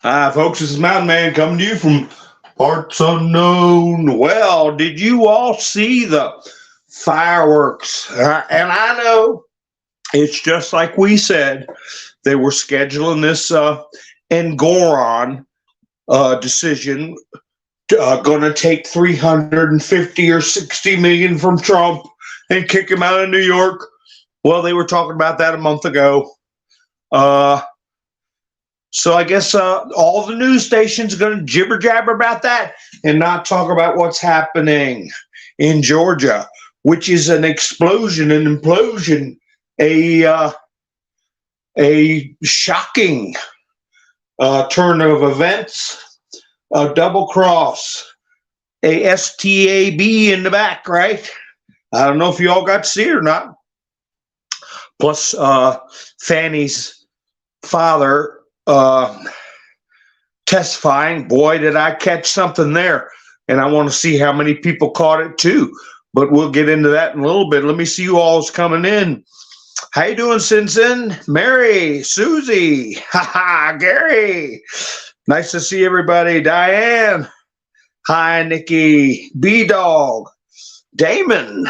Hi, folks. This is Mountain Man coming to you from parts unknown. Well, did you all see the fireworks? And I know it's just like we said. They were scheduling this Engoron decision, going to take 350 or 60 million from Trump and kick him out of New York. Well, they were talking about that a month ago. So I guess all the news stations are going to jibber jabber about that and not talk about what's happening in Georgia, which is an explosion, an implosion, a shocking turn of events, a double cross, a STAB in the back, right? I don't know if you all got to see it or not. Plus, Fanny's father testifying. Boy, did I catch something there. And I want to see how many people caught it too. But we'll get into that in a little bit. Let me see you all's coming in. How you doing, Sinson? Mary, Susie, Gary. Nice to see everybody. Diane. Hi, Nikki. B-Dog. Damon.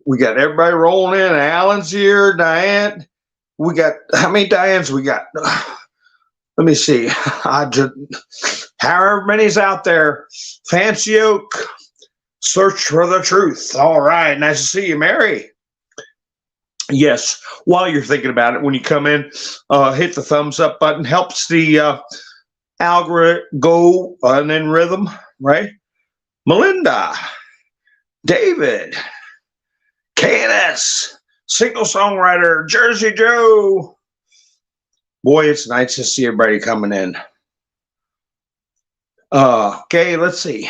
We got everybody rolling in. Alan's here. Diane. We got, how many Dianes we got? Let me see. However many's out there. Fancy Oak. Search for the truth. All right. Nice to see you, Mary. Yes. While you're thinking about it, when you come in, hit the thumbs up button. Helps the algorithm go and in rhythm, right? Melinda. David. KNS. Single songwriter, Jersey Joe. Boy, it's nice to see everybody coming in. Okay, let's see.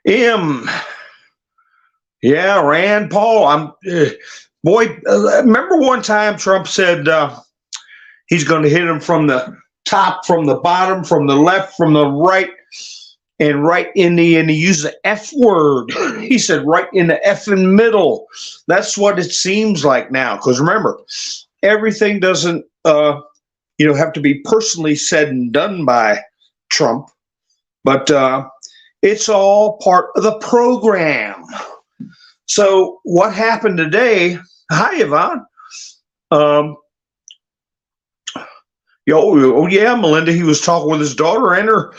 M. Yeah, Rand Paul. Remember one time Trump said he's going to hit him from the top, from the bottom, from the left, from the right, and right in the, and he used the F word. He said right in the effing middle. That's what it seems like now. Because remember, everything doesn't, have to be personally said and done by Trump. But it's all part of the program. So what happened today? Hi, Yvonne. Oh yeah, Melinda. He was talking with his daughter and her.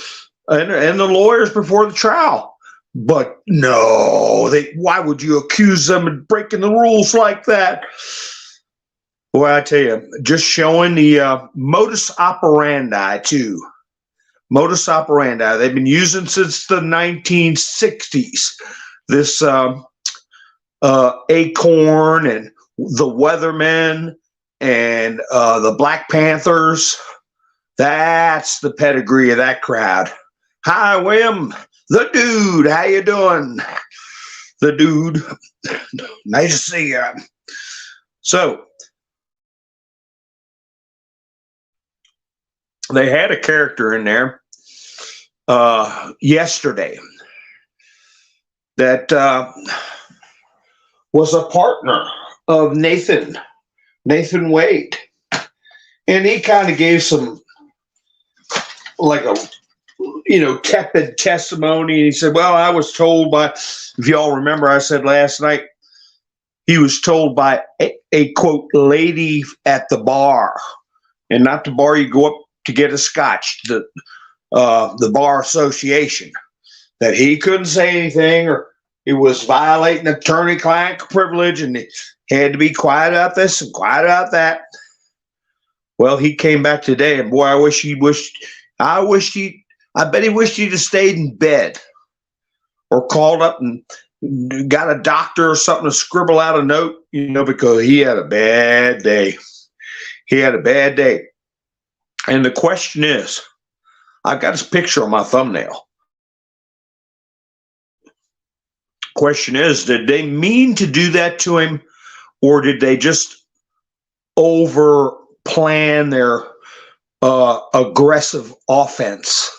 And the lawyers before the trial. But no, why would you accuse them of breaking the rules like that? Well, I tell you, just showing the modus operandi too. Modus operandi. They've been using since the 1960s. This Acorn and the Weathermen and the Black Panthers. That's the pedigree of that crowd. Hi, William, the dude. How you doing? The dude. Nice to see you. So, they had a character in there yesterday that was a partner of Nathan Wade. And he kind of gave some, like a, tepid testimony. And he said, well, I was told by, if y'all remember, I said last night, he was told by a quote, lady at the bar, and not the bar you go up to get a scotch, the bar association, that he couldn't say anything or it was violating attorney-client privilege and he had to be quiet about this and quiet about that. Well, he came back today, and boy, I bet he wished he'd have stayed in bed or called up and got a doctor or something to scribble out a note, because he had a bad day. He had a bad day. And the question is, I've got his picture on my thumbnail. Question is, did they mean to do that to him, or did they just plan their aggressive offense?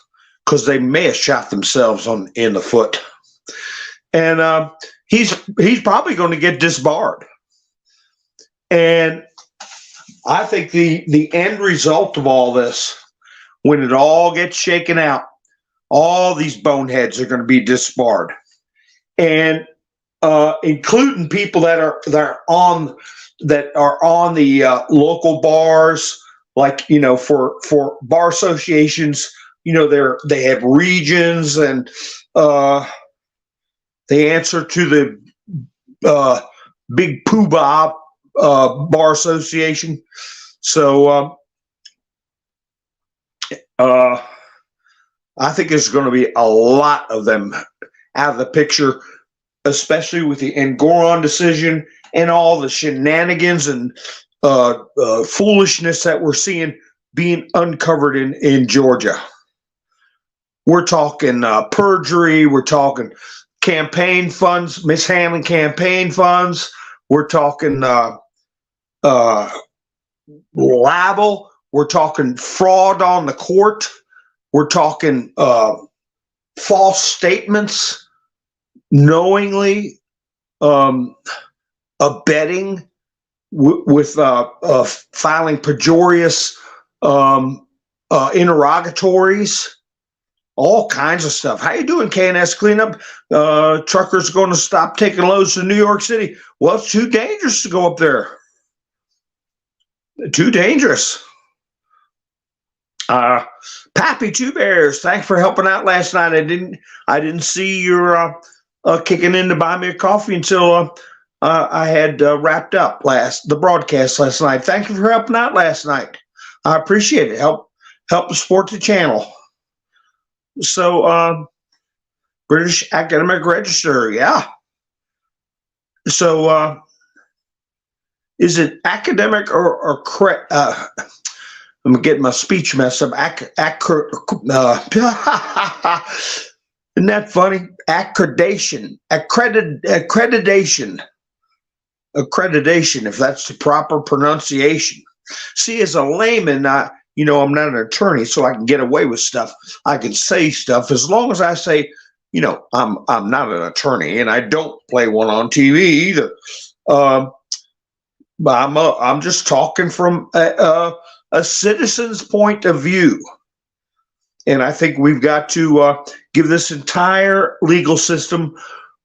Because they may have shot themselves in the foot. And he's probably going to get disbarred. And I think the end result of all this when it all gets shaken out, all these boneheads are going to be disbarred, and including people that are on the local bars, like for bar associations. They have regions, and they answer to the big poobah bar association. So I think there's going to be a lot of them out of the picture, especially with the Engoron decision and all the shenanigans and foolishness that we're seeing being uncovered in Georgia. We're talking perjury. We're talking campaign funds, mishandling campaign funds. We're talking libel. We're talking fraud on the court. We're talking false statements, knowingly abetting with filing pejorious interrogatories, all kinds of stuff. How you doing, KNS Cleanup? Truckers going to stop taking loads to New York City. Well, it's too dangerous to go up there. Too dangerous. Pappy Two Bears, thanks for helping out last night. I didn't see your kicking in to buy me a coffee until I had wrapped up the broadcast last night. Thank you for helping out last night. I appreciate it. Help support the channel. So British Academic Register, yeah. So is it academic or I'm getting my speech messed up. Isn't that funny? Accreditation, if that's the proper pronunciation. See, as a layman, I'm not an attorney, so I can get away with stuff. I can say stuff as long as I say, I'm not an attorney, and I don't play one on TV either. But I'm just talking from a citizen's point of view. And I think we've got to give this entire legal system,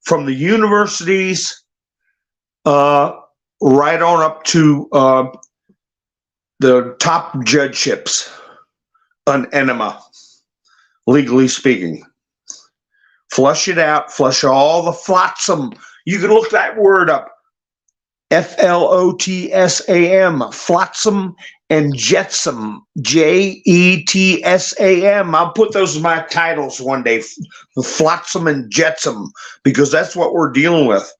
from the universities right on up to the top judgeships, an enema, legally speaking. Flush it out, flush all the flotsam. You can look that word up. FLOTSAM, flotsam and jetsam, JETSAM. I'll put those as my titles one day, flotsam and jetsam, because that's what we're dealing with.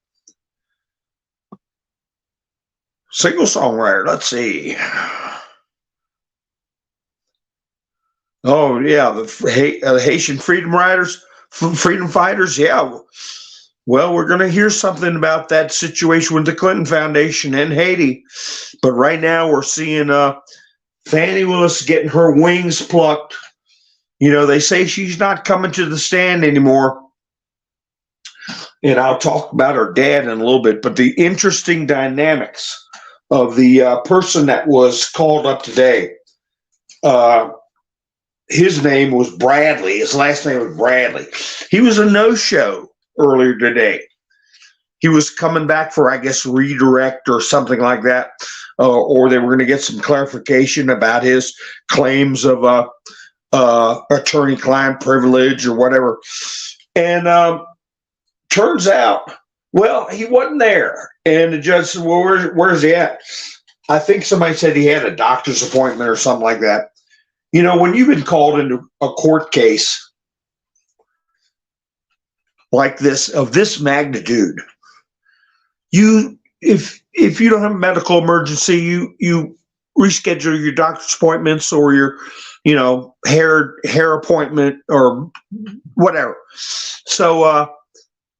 Single songwriter, let's see. Oh, yeah, the Haitian freedom fighters, yeah. Well, we're going to hear something about that situation with the Clinton Foundation in Haiti. But right now we're seeing Fannie Willis getting her wings plucked. They say she's not coming to the stand anymore. And I'll talk about her dad in a little bit. But the interesting dynamics of the person that was called up today, his name was Bradley. His last name was Bradley. He was a no-show earlier today. He was coming back for, I guess, redirect or something like that, or they were going to get some clarification about his claims of attorney-client privilege or whatever. And turns out, well, he wasn't there. And the judge said, well, where's he at? I think somebody said he had a doctor's appointment or something like that. When you've been called into a court case like this, of this magnitude, if you don't have a medical emergency, you reschedule your doctor's appointments or your hair appointment or whatever. So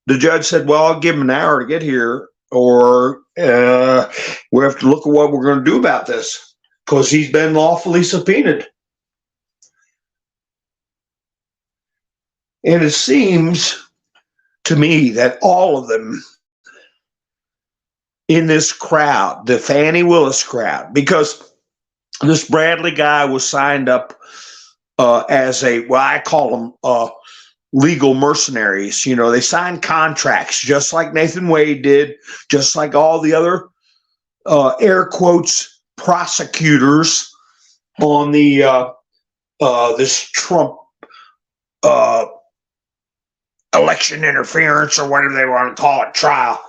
the judge said, well, I'll give him an hour to get here, or we have to look at what we're going to do about this, because he's been lawfully subpoenaed. And it seems to me that all of them in this crowd, the Fannie Willis crowd, because this Bradley guy was signed up as I call them legal mercenaries. You know, they signed contracts just like Nathan Wade did, just like all the other air quotes prosecutors on the this Trump election interference or whatever they want to call it trial.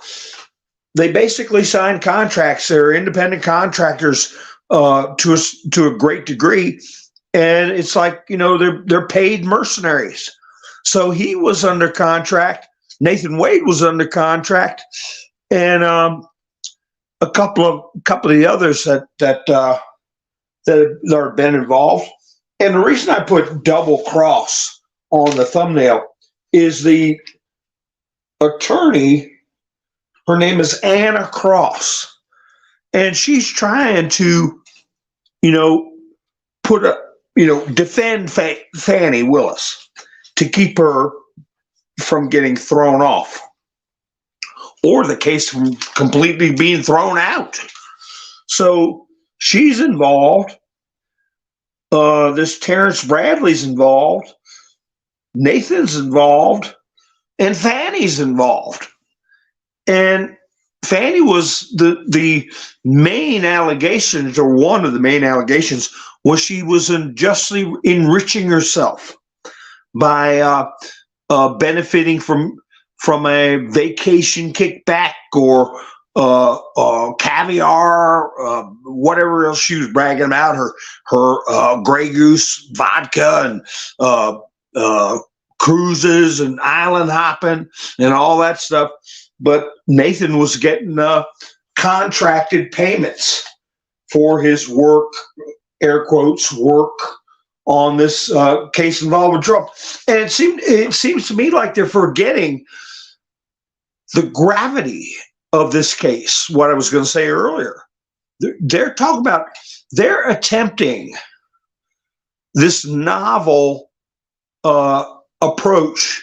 They basically signed contracts. They're independent contractors to a great degree, and it's like, you know, they're paid mercenaries. So he was under contract. Nathan Wade was under contract, and a couple of the others that have been involved. And the reason I put double cross on the thumbnail is the attorney. Her name is Anna Cross, and she's trying to, you know, defend Fannie Willis to keep her from getting thrown off, or the case from completely being thrown out. So she's involved. This Terrence Bradley's involved. Nathan's involved, and Fannie's involved. And Fannie was the main allegations, or one of the main allegations, was she was unjustly enriching herself by benefiting from a vacation kickback or caviar, whatever else she was bragging about, her Grey Goose vodka and cruises and island hopping and all that stuff. But Nathan was getting contracted payments for his work, air quotes, work on this case involving Trump. And it seems to me like they're forgetting the gravity of this case, what I was going to say earlier. They're talking about, they're attempting this novel approach,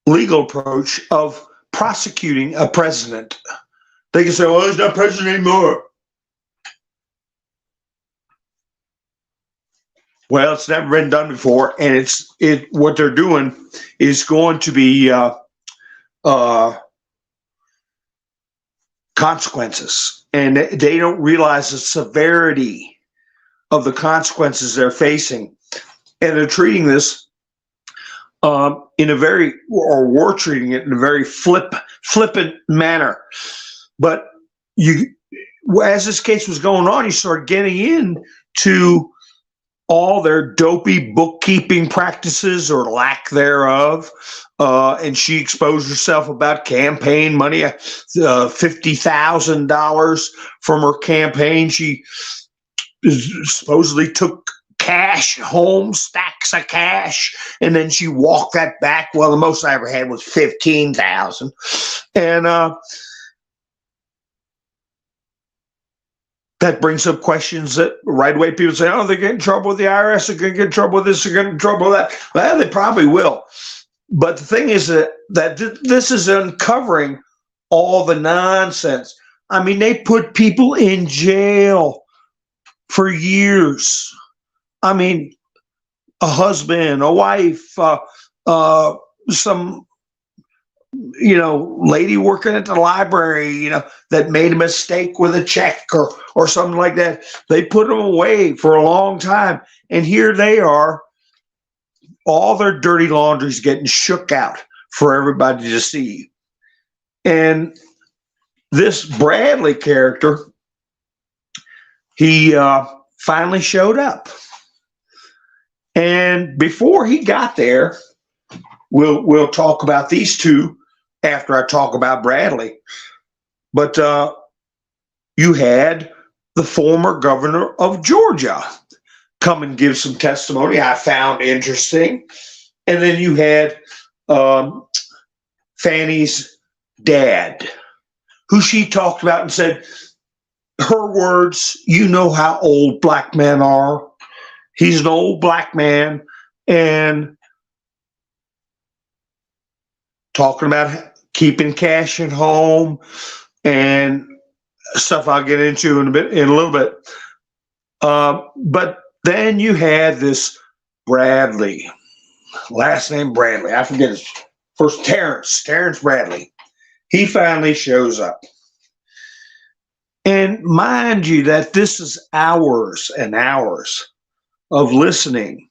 legal approach of prosecuting a president. They can say, well, he's not president anymore. Well, it's never been done before, and what they're doing is going to be consequences, and they don't realize the severity of the consequences they're facing, and they're treating this we're treating it in a very flippant manner. But as this case was going on, you started getting into all their dopey bookkeeping practices or lack thereof. And she exposed herself about campaign money, $50,000 from her campaign. She supposedly took cash home, stacks of cash, and then she walked that back. Well, the most I ever had was $15,000. And that brings up questions that right away people say, oh, they're getting in trouble with the IRS, they're going to get in trouble with this, they're getting in trouble with that. Well, they probably will. But the thing is that this is uncovering all the nonsense. I mean, they put people in jail for years. I mean, a husband, a wife, some, lady working at the library, that made a mistake with a check or something like that. They put them away for a long time. And here they are, all their dirty laundry's getting shook out for everybody to see. And this Bradley character, he finally showed up. And before he got there, we'll talk about these two after I talk about Bradley. But you had the former governor of Georgia come and give some testimony I found interesting. And then you had Fannie's dad, who she talked about and said, her words, you know how old black men are. He's an old black man, and talking about keeping cash at home and stuff I'll get into in a little bit. But Then you had this Bradley, last name Bradley. I forget his first, Terrence Bradley. He finally shows up. And mind you that this is hours and hours of listening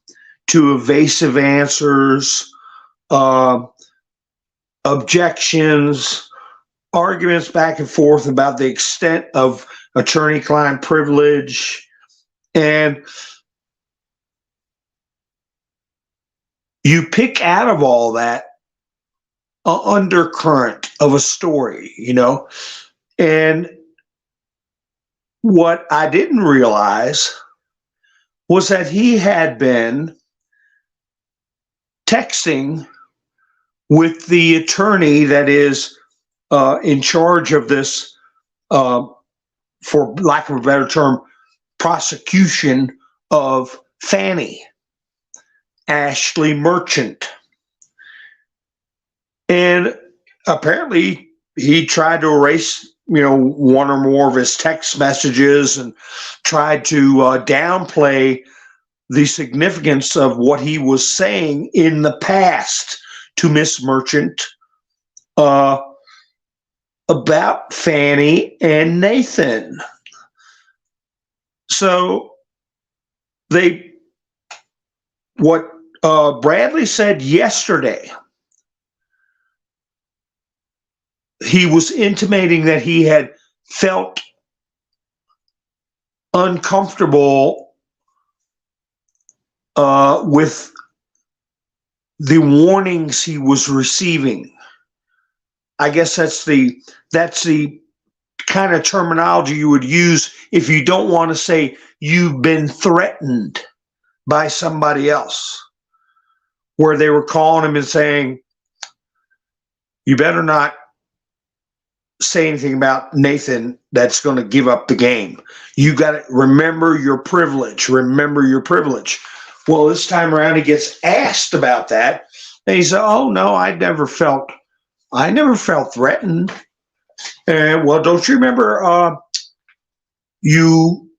to evasive answers, objections, arguments back and forth about the extent of attorney-client privilege. And you pick out of all that an undercurrent of a story, you know. And what I didn't realize was that he had been texting with the attorney that is in charge of this, for lack of a better term, prosecution of Fannie, Ashley Merchant. And apparently he tried to erase, you know, one or more of his text messages and tried to downplay the significance of what he was saying in the past to Miss Merchant about Fannie and Nathan. So what Bradley said yesterday, he was intimating that he had felt uncomfortable with the warnings he was receiving. I guess that's the kind of terminology you would use if you don't want to say you've been threatened by somebody else, where they were calling him and saying, you better not say anything about Nathan that's going to give up the game. You got to remember your privilege. Remember your privilege. Well, this time around, he gets asked about that, and he said, "Oh no, I never felt threatened." And well, don't you remember you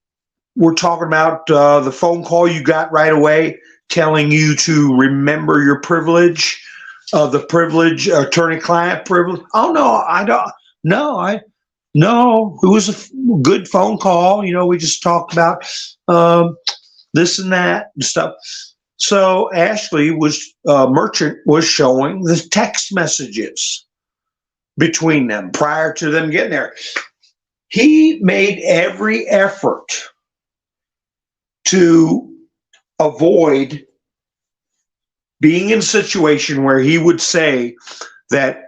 were talking about the phone call you got right away, telling you to remember your privilege, the privilege, attorney-client privilege? Oh no, I don't. No, it was a good phone call. You know, we just talked about this and that and stuff. So Ashley Merchant was showing the text messages between them prior to them getting there. He made every effort to avoid being in a situation where he would say that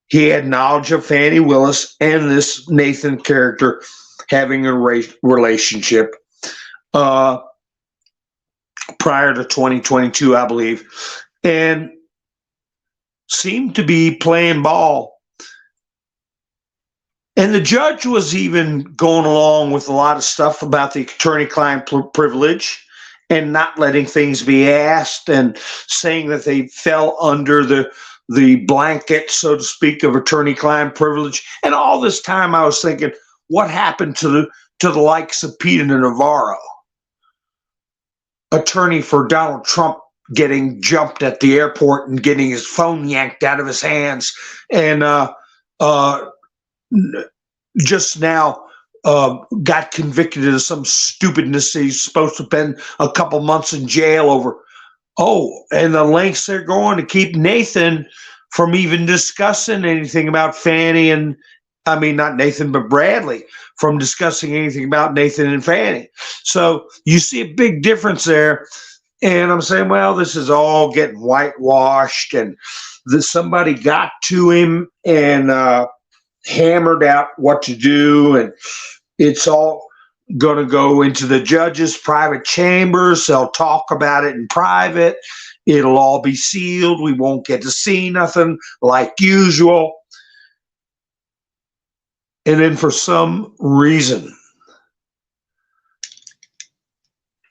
he had knowledge of Fannie Willis and this Nathan character having a relationship prior to 2022, I believe, and seemed to be playing ball. And the judge was even going along with a lot of stuff about the attorney-client privilege and not letting things be asked and saying that they fell under the blanket, so to speak, of attorney-client privilege. And all this time I was thinking, what happened to the likes of Peter Navarro, attorney for Donald Trump, getting jumped at the airport and getting his phone yanked out of his hands, and just now got convicted of some stupidness he's supposed to spend a couple months in jail over. Oh, and the lengths they're going to keep Nathan from even discussing anything about Fannie and, I mean, not Nathan, but Bradley, from discussing anything about Nathan and Fannie. So you see a big difference there. And I'm saying, well, this is all getting whitewashed, and somebody got to him and hammered out what to do, and it's all going to go into the judge's private chambers. They'll talk about it in private. It'll all be sealed. We won't get to see nothing like usual. And then for some reason,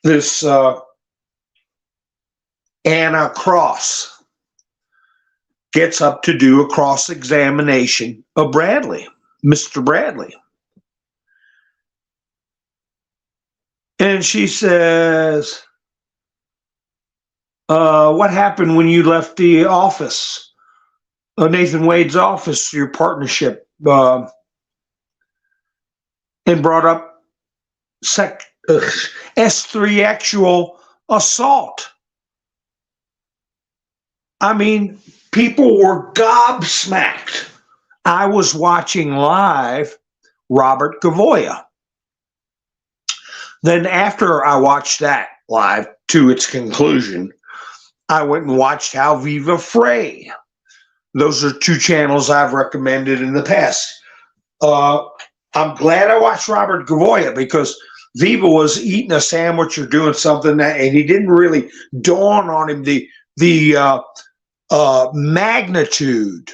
this Anna Cross gets up to do a cross-examination of Bradley, Mr. Bradley. And she says, what happened when you left the office, Nathan Wade's office, your partnership, and brought up S3 actual assault. I mean, people were gobsmacked. I was watching live Robert Gavoya. Then after I watched that live to its conclusion, I went and watched How Viva Frey. Those are two channels I've recommended in the past. I'm glad I watched Robert Gavoya because Viva was eating a sandwich or doing something, and he didn't really dawn on him the magnitude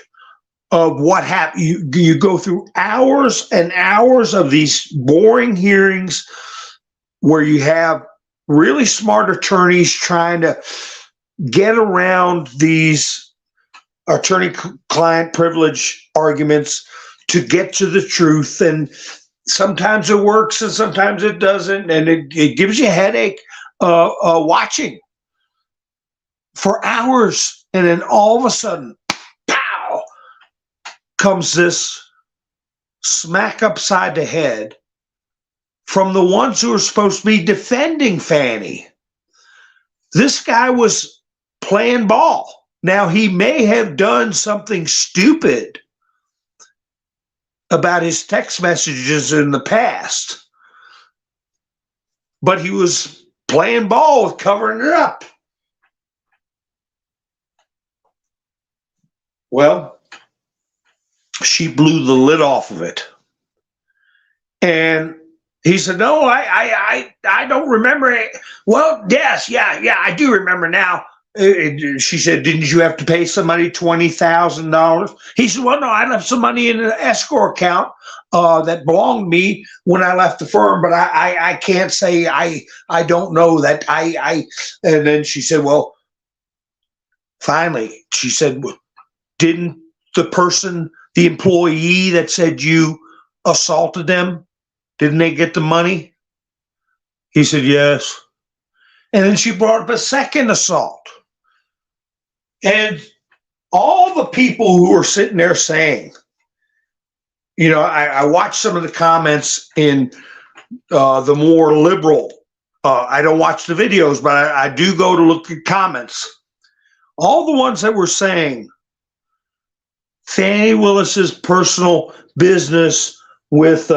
of what happened. You go through hours and hours of these boring hearings where you have really smart attorneys trying to get around these attorney-client privilege arguments to get to the truth. And sometimes it works and sometimes it doesn't. And it gives you a headache watching for hours. And then all of a sudden, pow, comes this smack upside the head from the ones who are supposed to be defending Fannie. This guy was playing ball. Now, he may have done something stupid about his text messages in the past, but he was playing ball with covering it up. Well, she blew the lid off of it. And he said, no, I don't remember it. Well, yes, yeah, I do remember now. She said, didn't you have to pay somebody $20,000? He said, well, no, I left some money in an escrow account that belonged to me when I left the firm, but I can't say I don't know that and then she said, well, finally, she said, didn't the employee that said you assaulted them, didn't they get the money? He said, yes. And then she brought up a second assault. And all the people who were sitting there saying, I watched some of the comments in the more liberal, I don't watch the videos, but I do go to look at comments. All the ones that were saying Fannie Willis's personal business with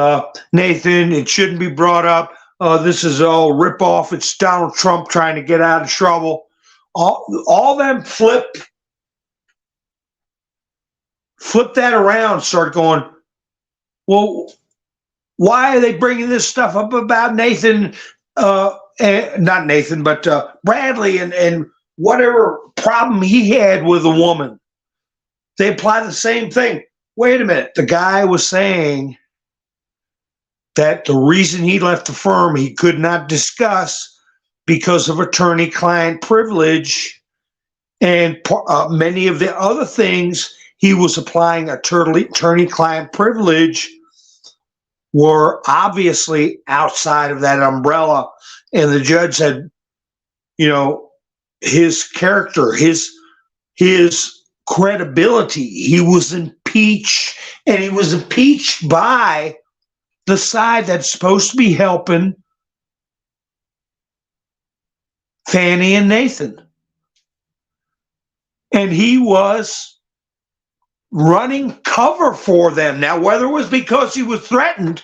Nathan, it shouldn't be brought up. This is all ripoff. It's Donald Trump trying to get out of trouble. All them flip that around, start going, well, why are they bringing this stuff up about Nathan, not Nathan, but Bradley and whatever problem he had with a woman? They apply the same thing. Wait a minute. The guy was saying that the reason he left the firm he could not discuss because of attorney-client privilege, and many of the other things he was applying attorney-client privilege were obviously outside of that umbrella. And the judge said, his character, his credibility, he was impeached, and he was impeached by the side that's supposed to be helping Fannie and Nathan. And he was running cover for them. Now, whether it was because he was threatened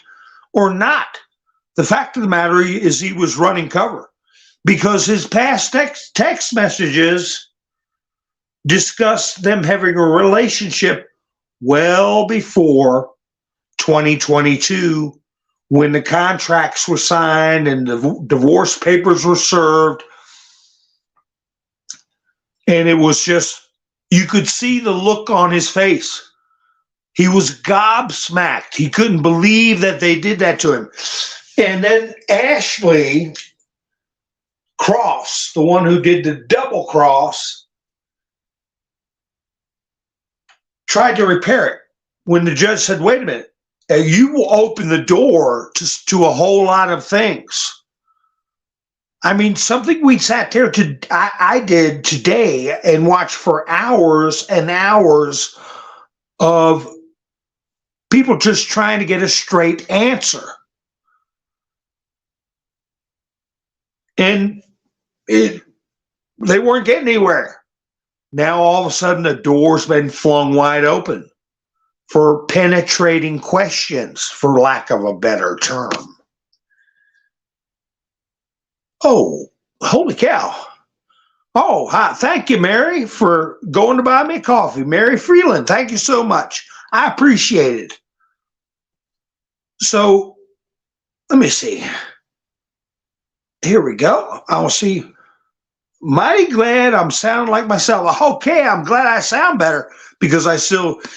or not, the fact of the matter is he was running cover because his past text messages discussed them having a relationship well before 2022, when the contracts were signed and the divorce papers were served. And it was just, you could see the look on his face. He was gobsmacked. He couldn't believe that they did that to him. And then Ashley Cross, the one who did the double cross, tried to repair it when the judge said, wait a minute, you will open the door to a whole lot of things. I mean, something we sat there I did today and watched for hours and hours of people just trying to get a straight answer. And they weren't getting anywhere. Now, all of a sudden, the door's been flung wide open for penetrating questions, for lack of a better term. Oh, holy cow. Oh, hi. Thank you, Mary, for going to buy me a coffee. Mary Freeland, thank you so much. I appreciate it. So, let me see. Here we go. I'll see. Mighty glad I'm sounding like myself. Okay, I'm glad I sound better because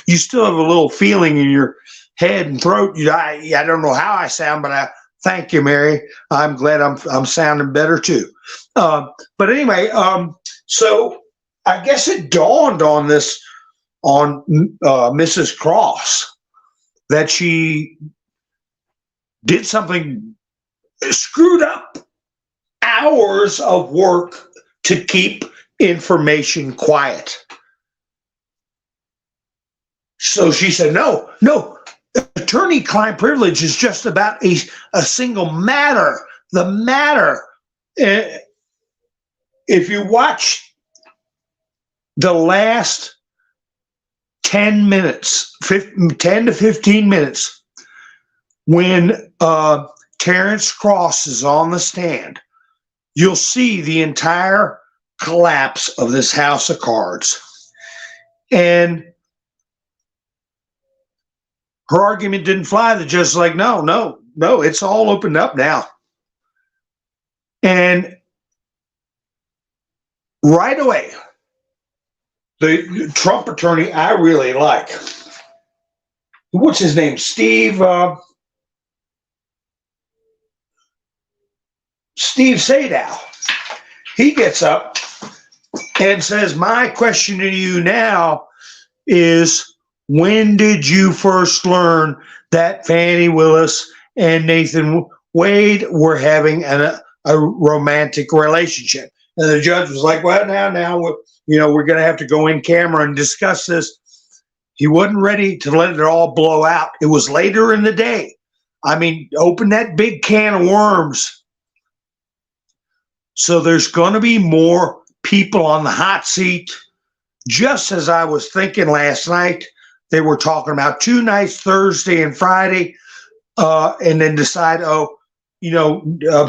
you still have a little feeling in your head and throat. I don't know how I sound, but thank you, Mary. I'm glad I'm sounding better too. But anyway, so I guess it dawned on Mrs. Cross that she did something screwed up. Hours of work to keep information quiet. So she said, no, attorney-client privilege is just about a single matter. The matter. If you watch the last 10 minutes, 10 to 15 minutes, when Terrence Cross is on the stand, you'll see the entire collapse of this house of cards. And her argument didn't fly. The judge was like, no, it's all opened up now. And right away, the Trump attorney I really like, what's his name? Steve Sadow. He gets up and says, my question to you now is, when did you first learn that Fannie Willis and Nathan Wade were having a romantic relationship? And the judge was like, well, now we're going to have to go in camera and discuss this. He wasn't ready to let it all blow out. It was later in the day. I mean, open that big can of worms. So there's going to be more people on the hot seat. Just as I was thinking last night, they were talking about 2 nights, Thursday and Friday, and then decide,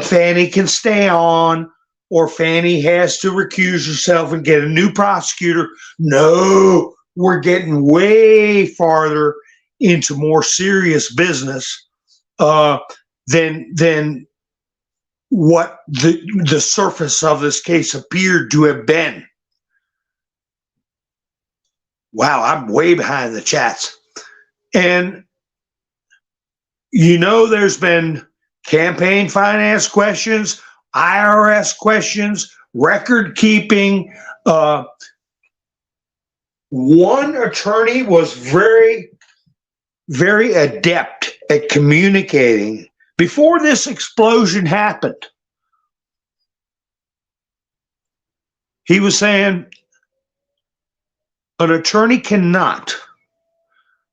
Fannie can stay on, or Fannie has to recuse herself and get a new prosecutor. No, we're getting way farther into more serious business than what the surface of this case appeared to have been. Wow, I'm way behind the chats. And there's been campaign finance questions, IRS questions, record keeping. One attorney was very, very adept at communicating. Before this explosion happened, he was saying an attorney cannot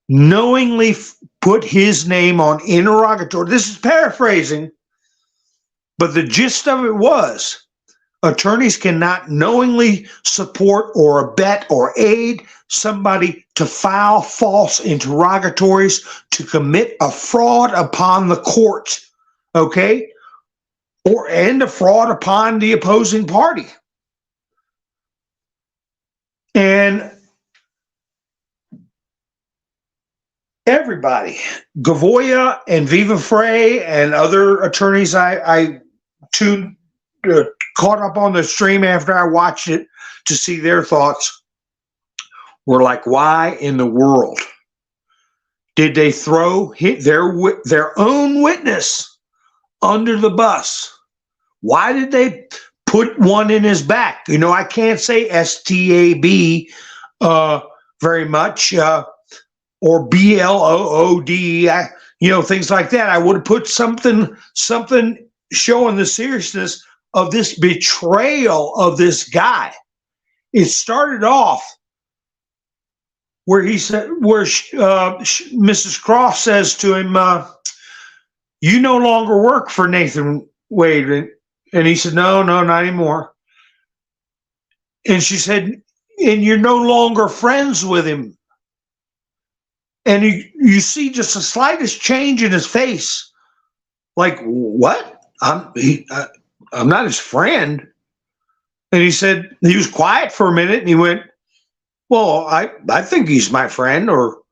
knowingly put his name on interrogatory. This is paraphrasing, but the gist of it was attorneys cannot knowingly support or abet or aid somebody to file false interrogatories, to commit a fraud upon the court, okay? And a fraud upon the opposing party. And everybody, Gavoya and Viva Frey and other attorneys I caught up on the stream after I watched it to see their thoughts, were like, why in the world did they throw their own witness under the bus? Why did they put one in his back? I can't say STAB very much, or BLOOD, things like that. I would have put something showing the seriousness of this betrayal of this guy. It started off where he said, where Mrs. Croft says to him, "You no longer work for Nathan Wade," and he said, "No, not anymore." And she said, "And you're no longer friends with him." And you see just the slightest change in his face, like, "What? I'm not his friend." And he said, he was quiet for a minute, and he went, "Well, I think he's my friend, or,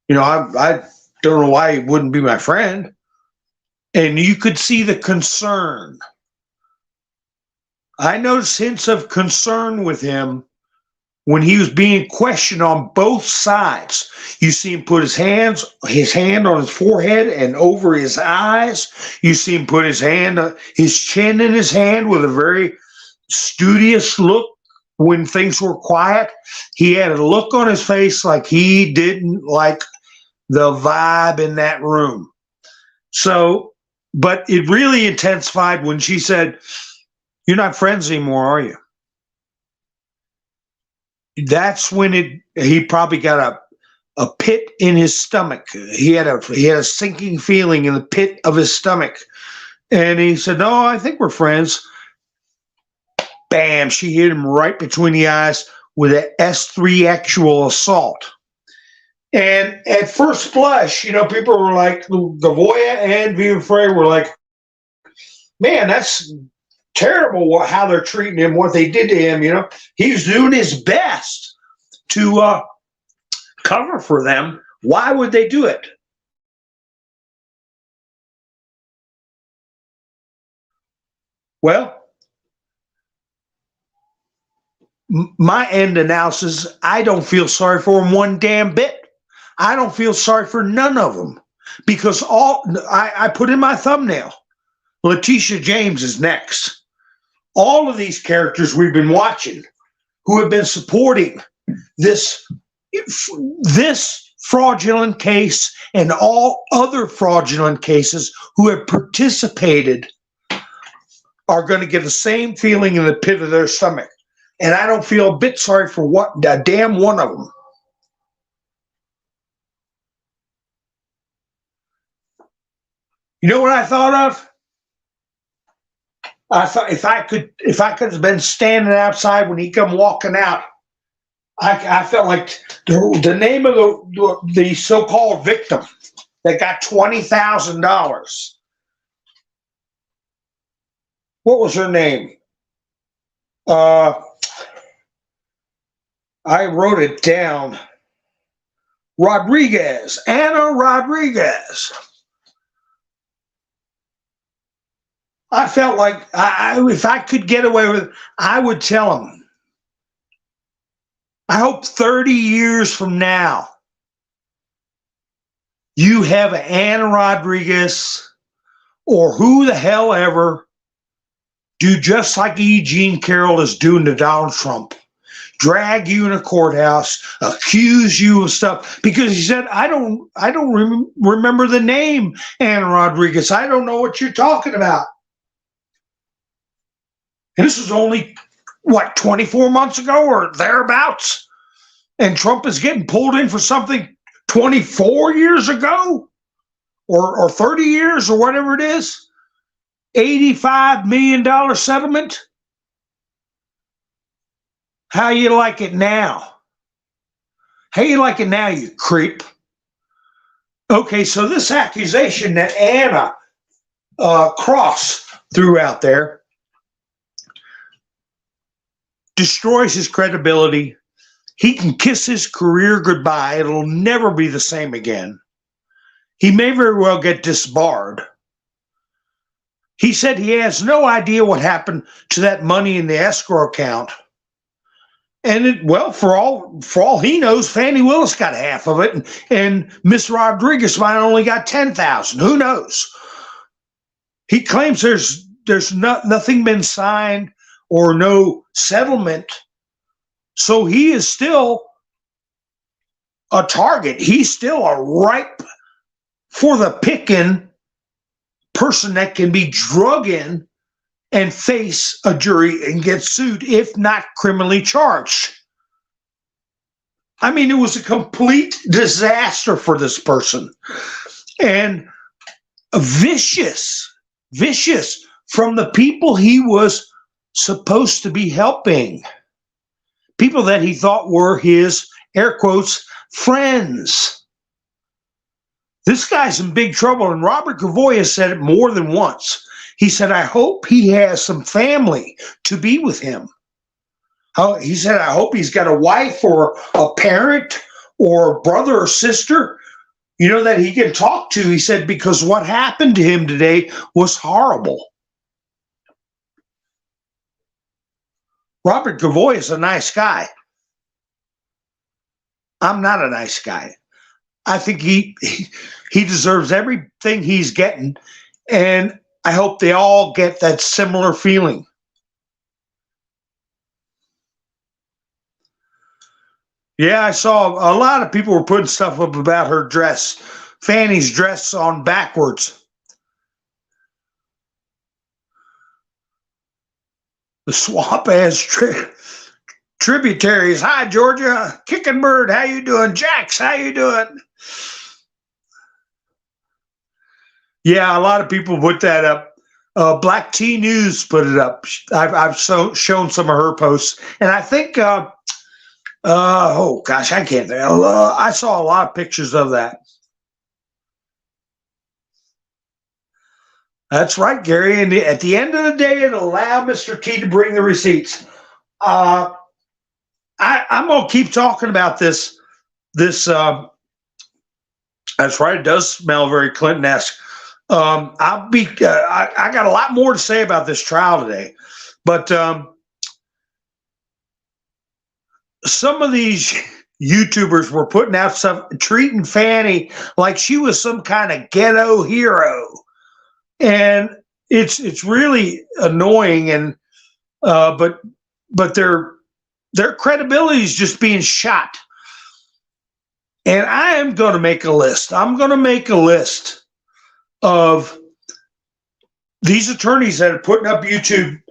I don't know why he wouldn't be my friend." And you could see the concern. I noticed hints of concern with him when he was being questioned on both sides. You see him put his hand on his forehead and over his eyes. You see him put his chin in his hand with a very studious look when things were quiet. He had a look on his face like he didn't like the vibe in that room. So, but it really intensified when she said, "You're not friends anymore, are you?" That's when he probably got a pit in his stomach. He had a sinking feeling in the pit of his stomach. And he said, "No, I think we're friends." Bam, she hit him right between the eyes with an S3 actual assault. And at first blush, people were like, Gavoya and Viva Frey were like, "Man, that's terrible how they're treating him, what they did to him." He was doing his best to cover for them. Why would they do it? Well, my end analysis, I don't feel sorry for him one damn bit. I don't feel sorry for none of them, because I put in my thumbnail, Letitia James is next. All of these characters we've been watching who have been supporting this fraudulent case and all other fraudulent cases who have participated are going to get the same feeling in the pit of their stomach. And I don't feel a bit sorry for a damn one of them. You know what I thought of? I thought if I could have been standing outside when he come walking out, I felt like the name of the so-called victim that got $20,000. What was her name? I wrote it down. Rodriguez, Anna Rodriguez. I felt like if I could get away with it, I would tell him. I hope 30 years from now, you have an Anna Rodriguez or who the hell ever do just like E. Jean Carroll is doing to Donald Trump. Drag you in a courthouse, accuse you of stuff, because he said, I don't remember the name Anna Rodriguez. I don't know what you're talking about. And this was only, 24 months ago or thereabouts? And Trump is getting pulled in for something 24 years ago or 30 years or whatever it is. $85 million settlement. How you like it now? How you like it now, you creep? Okay, so this accusation that Anna Cross threw out there destroys his credibility. He can kiss his career goodbye. It'll never be the same again. He may very well get disbarred. He said he has no idea what happened to that money in the escrow account. And for all he knows, Fannie Willis got half of it, and Miss Rodriguez might only got $10,000. Who knows? He claims there's nothing been signed or no settlement, so he is still a target. He's still a ripe for the picking person that can be drug in and face a jury and get sued, if not criminally charged. I mean, it was a complete disaster for this person. And vicious from the people he was supposed to be helping. People that he thought were his, air quotes, friends. This guy's in big trouble, and Robert Gavoya said it more than once. He said, I hope he has some family to be with him. He said, I hope he's got a wife or a parent or a brother or sister, that he can talk to. He said, because what happened to him today was horrible. Robert Gavoya is a nice guy. I'm not a nice guy. I think he deserves everything he's getting, and I hope they all get that similar feeling. Yeah, I saw a lot of people were putting stuff up about her dress, Fanny's dress on backwards. The swamp ass tributaries. Hi, Georgia. Kicking Bird, how you doing? Jax, how you doing? Yeah, a lot of people put that up. Black Tea News put it up. I've shown some of her posts, and I think, oh gosh, I can't think. I saw a lot of pictures of that. That's right, Gary. And at the end of the day, it'll allow Mr. T to bring the receipts. I'm going to keep talking about this. That's right. It does smell very Clinton-esque. I got a lot more to say about this trial today, but some of these YouTubers were putting out stuff, treating Fanny like she was some kind of ghetto hero, and it's really annoying. And but their credibility is just being shot. And I am going to make a list. I'm going to make a list of these attorneys that are putting up YouTube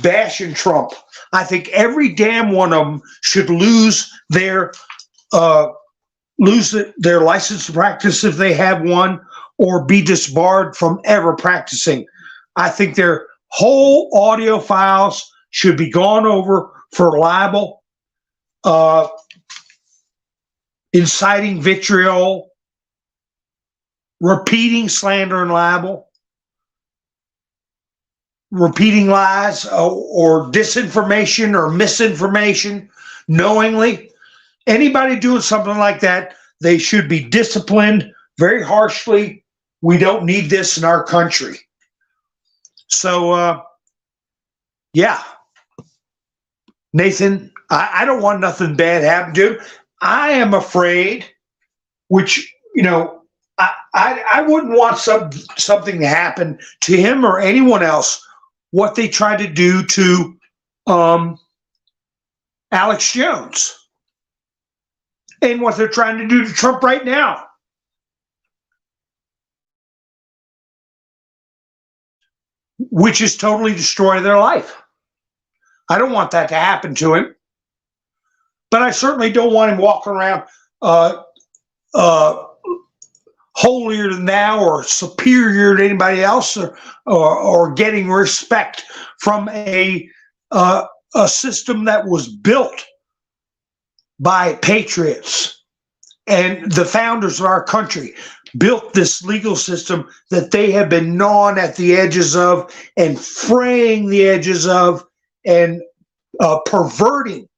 bashing Trump. I think every damn one of them should lose their license to practice if they have one, or be disbarred from ever practicing. I think their whole audio files should be gone over for libel, inciting vitriol, repeating slander and libel, repeating lies or disinformation or misinformation knowingly. Anybody doing something like that, they should be disciplined very harshly. We don't need this in our country. So, yeah, Nathan, I don't want nothing bad happen to him. I am afraid, which, I wouldn't want something to happen to him or anyone else, what they tried to do to Alex Jones and what they're trying to do to Trump right now. Which is totally destroy their life. I don't want that to happen to him. But I certainly don't want him walking around holier than thou or superior to anybody else, or getting respect from a system that was built by patriots. And the founders of our country built this legal system that they have been gnawing at the edges of and fraying the edges of and perverting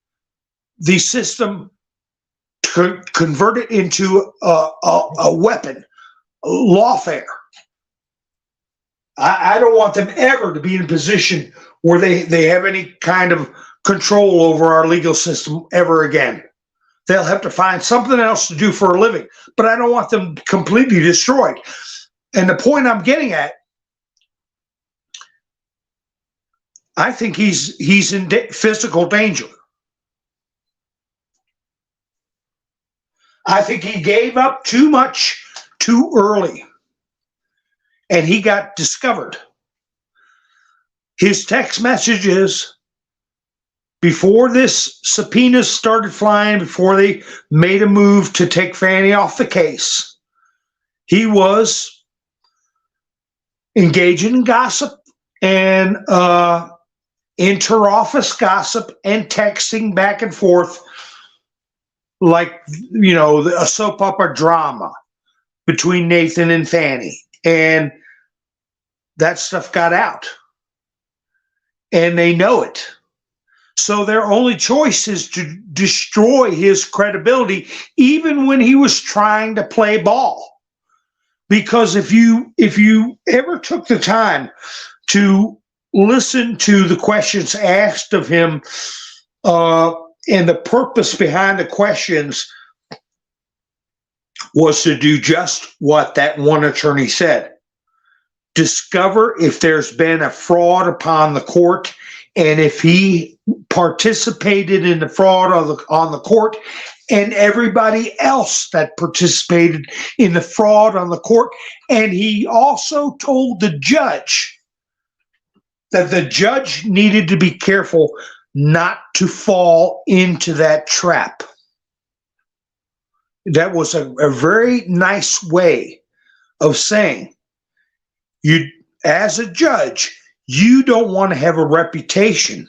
the system to convert it into a weapon, lawfare. I don't want them ever to be in a position where they have any kind of control over our legal system ever again. They'll have to find something else to do for a living, but I don't want them completely destroyed. And the point I'm getting at, I think he's in physical danger. I think he gave up too much too early, and he got discovered. his text messages before this subpoena started flying, before they made a move to take Fannie off the case, he was engaging in gossip and inter-office gossip and texting back and forth like, you know, a soap opera drama between Nathan and Fannie. And that stuff got out. And they know it. So their only choice is to destroy his credibility, even when he was trying to play ball. Because if you ever took the time to listen to the questions asked of him and the purpose behind the questions was to do just what that one attorney said. Discover if there's been a fraud upon the court, and if he participated in the fraud on the court, and everybody else that participated in the fraud on the court. And he also told the judge that the judge needed to be careful not to fall into that trap. That was a very nice way of saying, you, as a judge, you don't want to have a reputation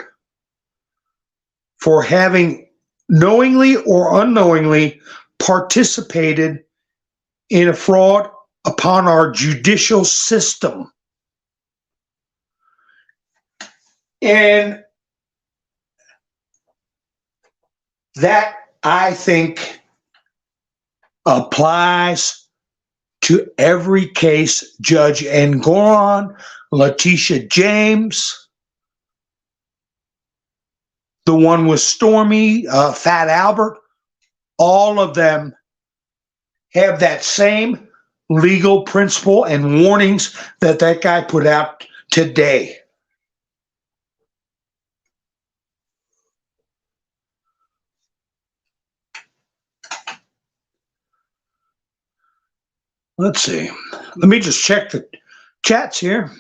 for having knowingly or unknowingly participated in a fraud upon our judicial system. And that, I think, applies to every case. Judge Engoron, Letitia James, the one with Stormy, Fat Albert, all of them have that same legal principle and warnings that that guy put out today. Let's see. Let me just check the chats here.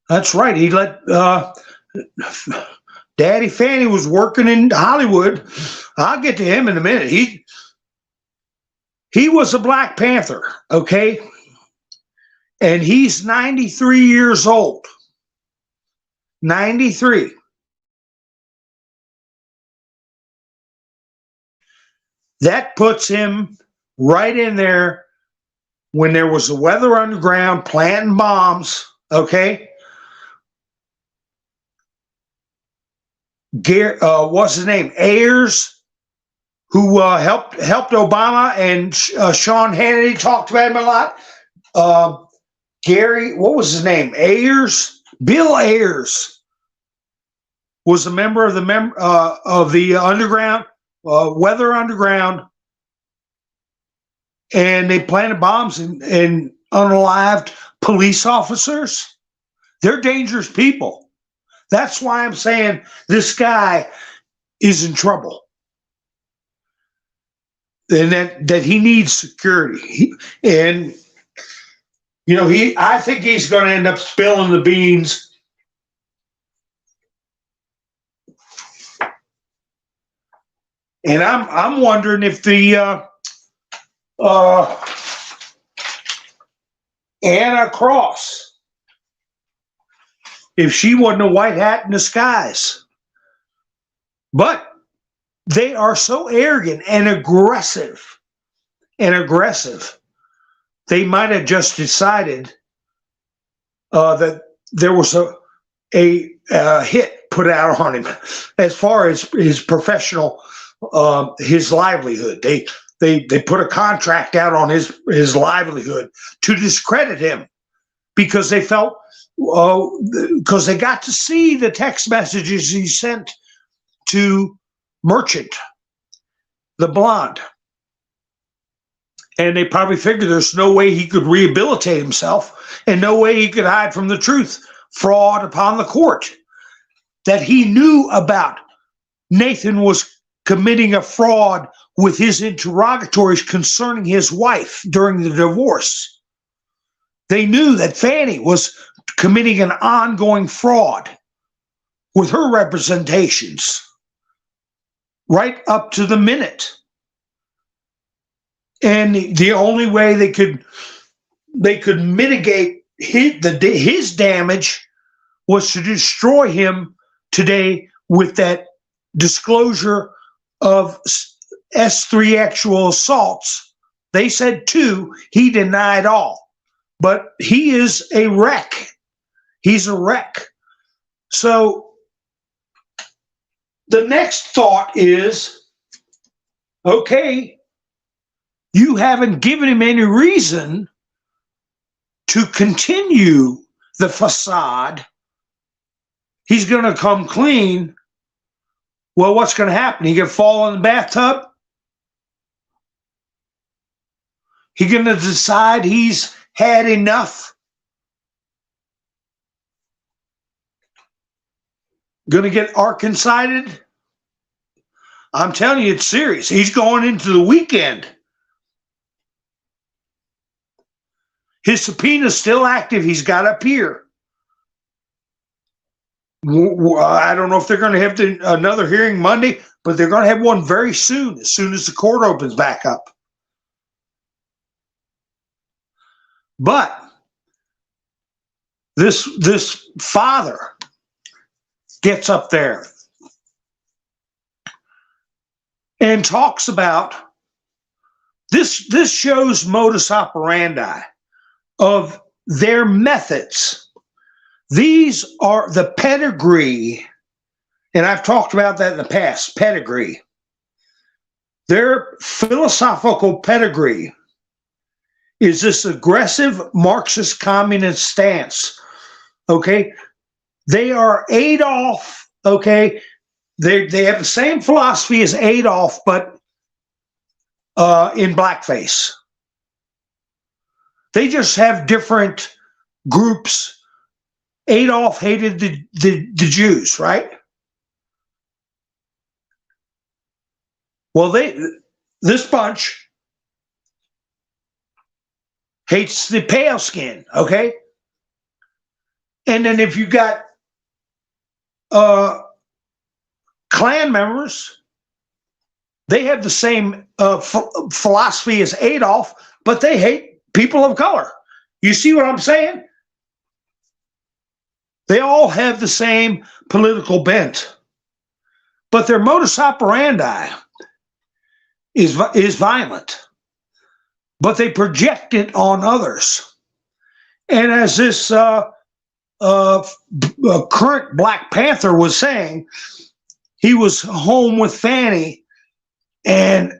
That's right. He let Daddy Fannie was working in Hollywood. I'll get to him in a minute. He was a Black Panther, okay? And he's 93 years old. 93. That puts him right in there when there was the Weather Underground planting bombs, okay? What's his name? Ayers, who helped Obama, and Sean Hannity talked about him a lot. Gary, what was his name? Ayers? Bill Ayers was a member of the Underground. Weather Underground, and they planted bombs and unalived police officers. They're dangerous people. That's why I'm saying this guy is in trouble, and that he needs security. And you know, I think he's going to end up spilling the beans. And I'm wondering if the Anna Cross, if she wasn't a white hat in disguise. But they are so arrogant and aggressive. They might have just decided that there was a hit put out on him as far as his professional. His livelihood. They put a contract out on his livelihood to discredit him because they felt because they got to see the text messages he sent to Merchant, the blonde, and they probably figured there's no way he could rehabilitate himself and no way he could hide from the truth. Fraud upon the court that he knew about. Nathan was committing a fraud with his interrogatories concerning his wife during the divorce. They knew that Fannie was committing an ongoing fraud with her representations right up to the minute. And the only way they could mitigate his damage was to destroy him today with that disclosure of S3 actual assaults. They said 2, he denied all. But he is a wreck. He's a wreck. So the next thought is, okay, you haven't given him any reason to continue the facade. He's going to come clean. Well, what's going to happen? He going to fall in the bathtub? He going to decide he's had enough? Going to get Arkancided? I'm telling you, it's serious. He's going into the weekend. His subpoena's still active. He's got to appear. I don't know if they're going to have another hearing Monday, but they're going to have one very soon as the court opens back up. But this father gets up there and talks about this. This shows modus operandi of their methods. These are the pedigree, and I've talked about that in the past, pedigree. Their philosophical pedigree is this aggressive Marxist communist stance, okay? They are Adolf, okay? They have the same philosophy as Adolf, but in blackface. They just have different groups. Adolf hated the Jews, right? Well, this bunch hates the pale skin, okay? And then if you got Klan members, they have the same philosophy as Adolf, but they hate people of color. You see what I'm saying? They all have the same political bent, but their modus operandi is violent, but they project it on others. And as this current Black Panther was saying, he was home with Fannie, and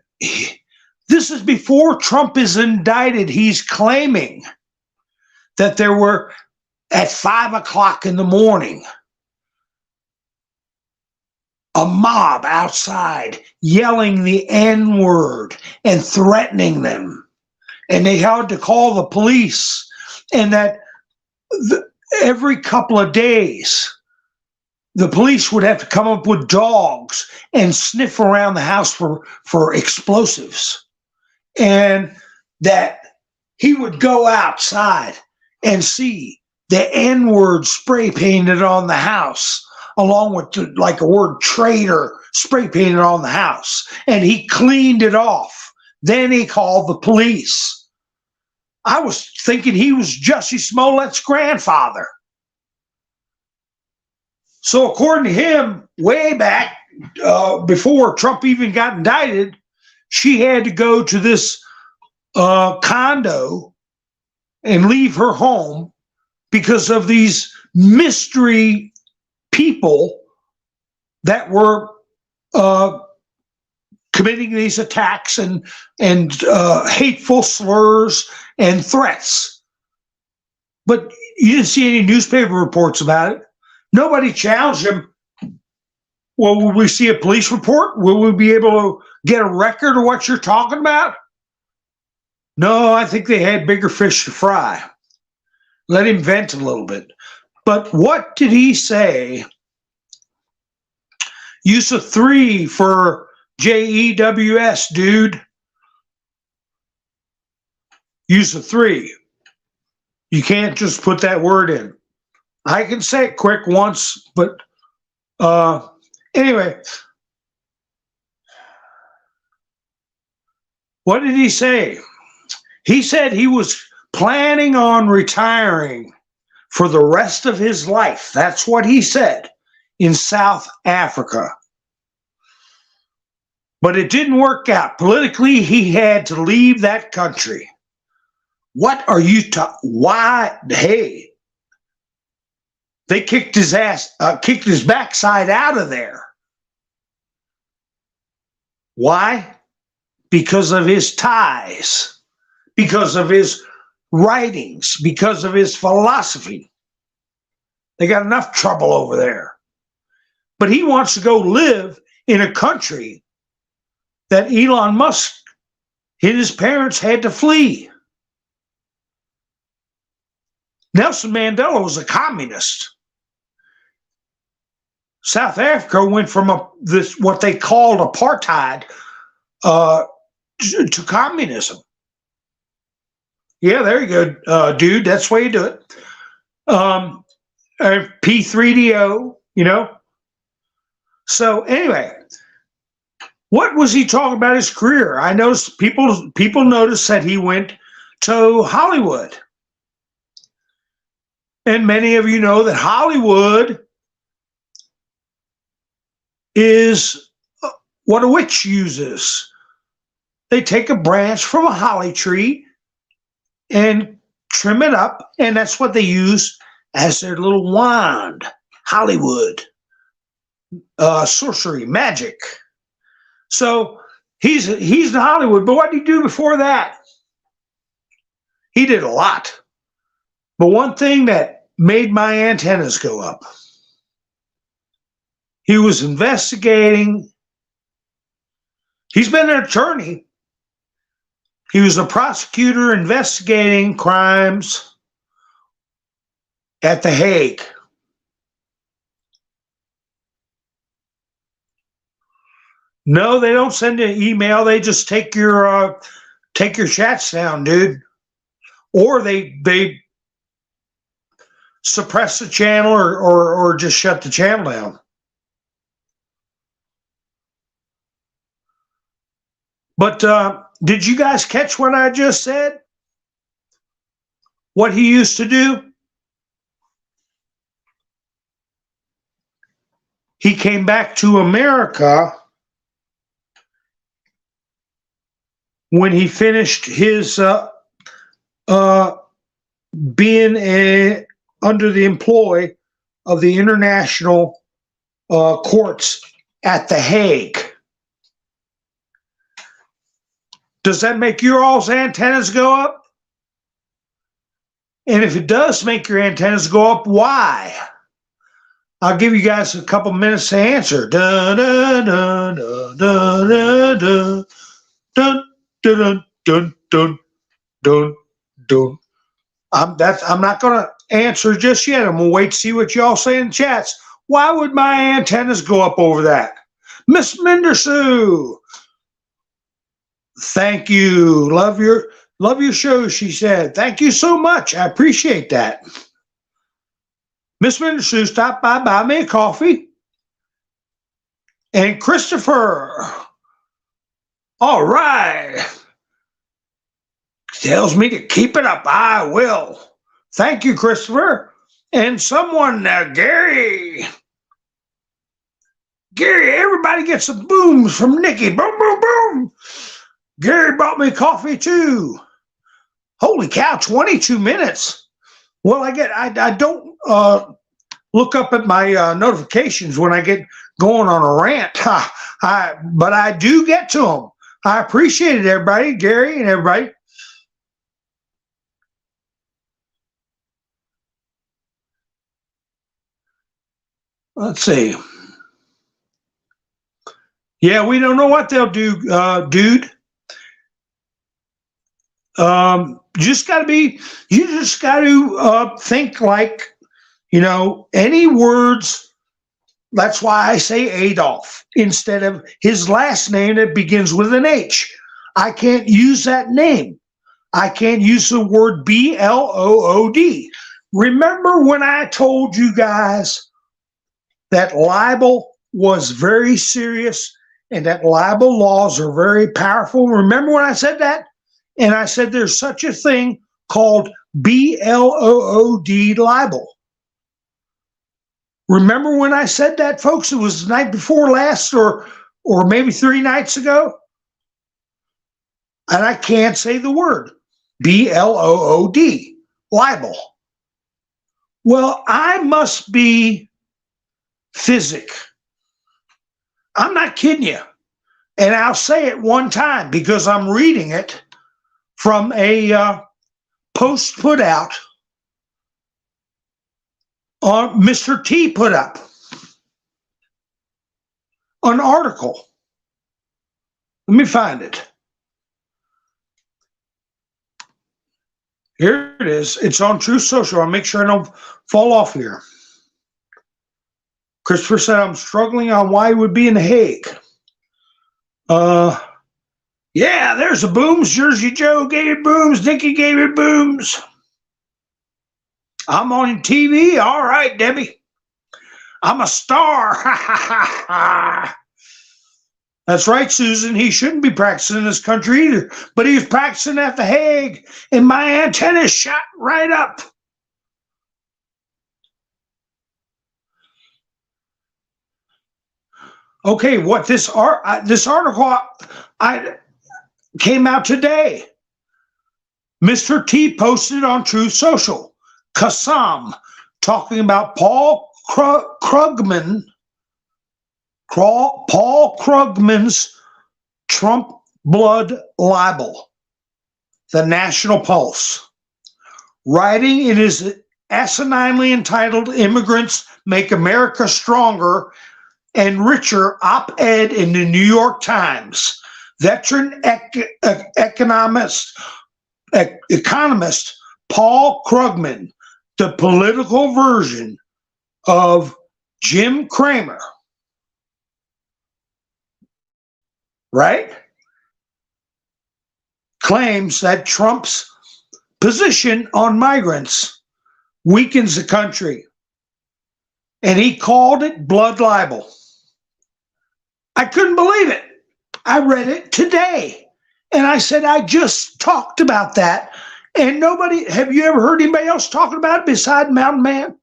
this is before Trump is indicted. He's claiming that there were, at 5 o'clock in the morning, a mob outside yelling the N-word and threatening them. And they had to call the police. And that every couple of days, the police would have to come up with dogs and sniff around the house for explosives. And that he would go outside and see the N-word spray painted on the house, along with like a word traitor spray painted on the house. And he cleaned it off. Then he called the police. I was thinking he was Jussie Smollett's grandfather. So according to him, way back before Trump even got indicted, she had to go to this condo and leave her home because of these mystery people that were committing these attacks and hateful slurs and threats. But you didn't see any newspaper reports about it. Nobody challenged him. Well, will we see a police report? Will we be able to get a record of what you're talking about? No, I think they had bigger fish to fry. Let him vent a little bit. But what did he say? Use of 3 for JEWS, dude. Use of 3. You can't just put that word in. I can say it quick once, but anyway, what did he say? He said he was planning on retiring for the rest of his life. That's what he said, in South Africa. But it didn't work out. Politically, he had to leave that country. What are you why? Hey, they kicked his ass, kicked his backside out of there. Why? Because of his ties, because of his writings, because of his philosophy. They got enough trouble over there. But he wants to go live in a country that Elon Musk, his parents had to flee. Nelson Mandela was a communist. South Africa went from what they called apartheid to communism. Yeah, there you go, dude. That's the way you do it. P3DO, you know. So anyway, what was he talking about his career? I noticed people noticed that he went to Hollywood. And many of you know that Hollywood is what a witch uses. They take a branch from a holly tree and trim it up, and that's what they use as their little wand. Hollywood. Sorcery, magic. So he's in Hollywood, but what did he do before that? He did a lot. But one thing that made my antennas go up, he was investigating. He's been an attorney. He was a prosecutor investigating crimes at The Hague. No, they don't send an email. They just take your chats down, dude. Or they suppress the channel or just shut the channel down. But did you guys catch what I just said? What he used to do? He came back to America when he finished his being under the employ of the international courts at The Hague. Does that make your all's antennas go up? And if it does make your antennas go up, why? I'll give you guys a couple minutes to answer. Dun, dun, dun, dun, dun, dun, dun, dun, dun, dun, dun, dun. I'm not going to answer just yet. I'm going to wait to see what y'all say in the chats. Why would my antennas go up over that? Miss Mindersue, thank you. Love your show, she said. Thank you so much. I appreciate that. Miss Mindersue stopped by, buy me a coffee. And Christopher, all right, tells me to keep it up. I will. Thank you, Christopher. And someone, Gary, everybody gets some booms from Nikki. Boom, boom, boom. Gary bought me coffee too. Holy cow, 22 minutes. Well, I don't look up at my notifications when I get going on a rant, but I do get to them. I appreciate it, everybody, Gary and everybody. Let's see. Yeah, we don't know what they'll do, dude. You just got to think like, any words. That's why I say Adolf instead of his last name that begins with an H. I can't use that name. I can't use the word B-L-O-O-D. Remember when I told you guys that libel was very serious and that libel laws are very powerful? Remember when I said that? And I said there's such a thing called B-L-O-O-D libel. Remember when I said that, folks? It was the night before last, or maybe 3 nights ago. And I can't say the word B-L-O-O-D, libel. Well, I must be physic. I'm not kidding you. And I'll say it one time because I'm reading it from a post put out on Mr. T put up an article. Let me find it. Here it is. It's on Truth Social. I'll make sure I don't fall off here. Christopher said, I'm struggling on why he would be in The Hague. Yeah, there's the booms. Jersey Joe gave it booms. Dickie gave it booms. I'm on TV. All right, Debbie. I'm a star. That's right, Susan. He shouldn't be practicing in this country either. But he was practicing at The Hague, and my antenna shot right up. Okay, what this article came out today. Mr. T posted on Truth Social. Kassam talking about Paul Krugman's Trump blood libel. The National Pulse. Writing it is asininely entitled Immigrants Make America Stronger and Richer op-ed in the New York Times. Veteran economist Paul Krugman, the political version of Jim Cramer, right, claims that Trump's position on migrants weakens the country. And he called it blood libel. I couldn't believe it. I read it today. And I said, I just talked about that. And nobody, have you ever heard anybody else talking about it beside Mountain Man?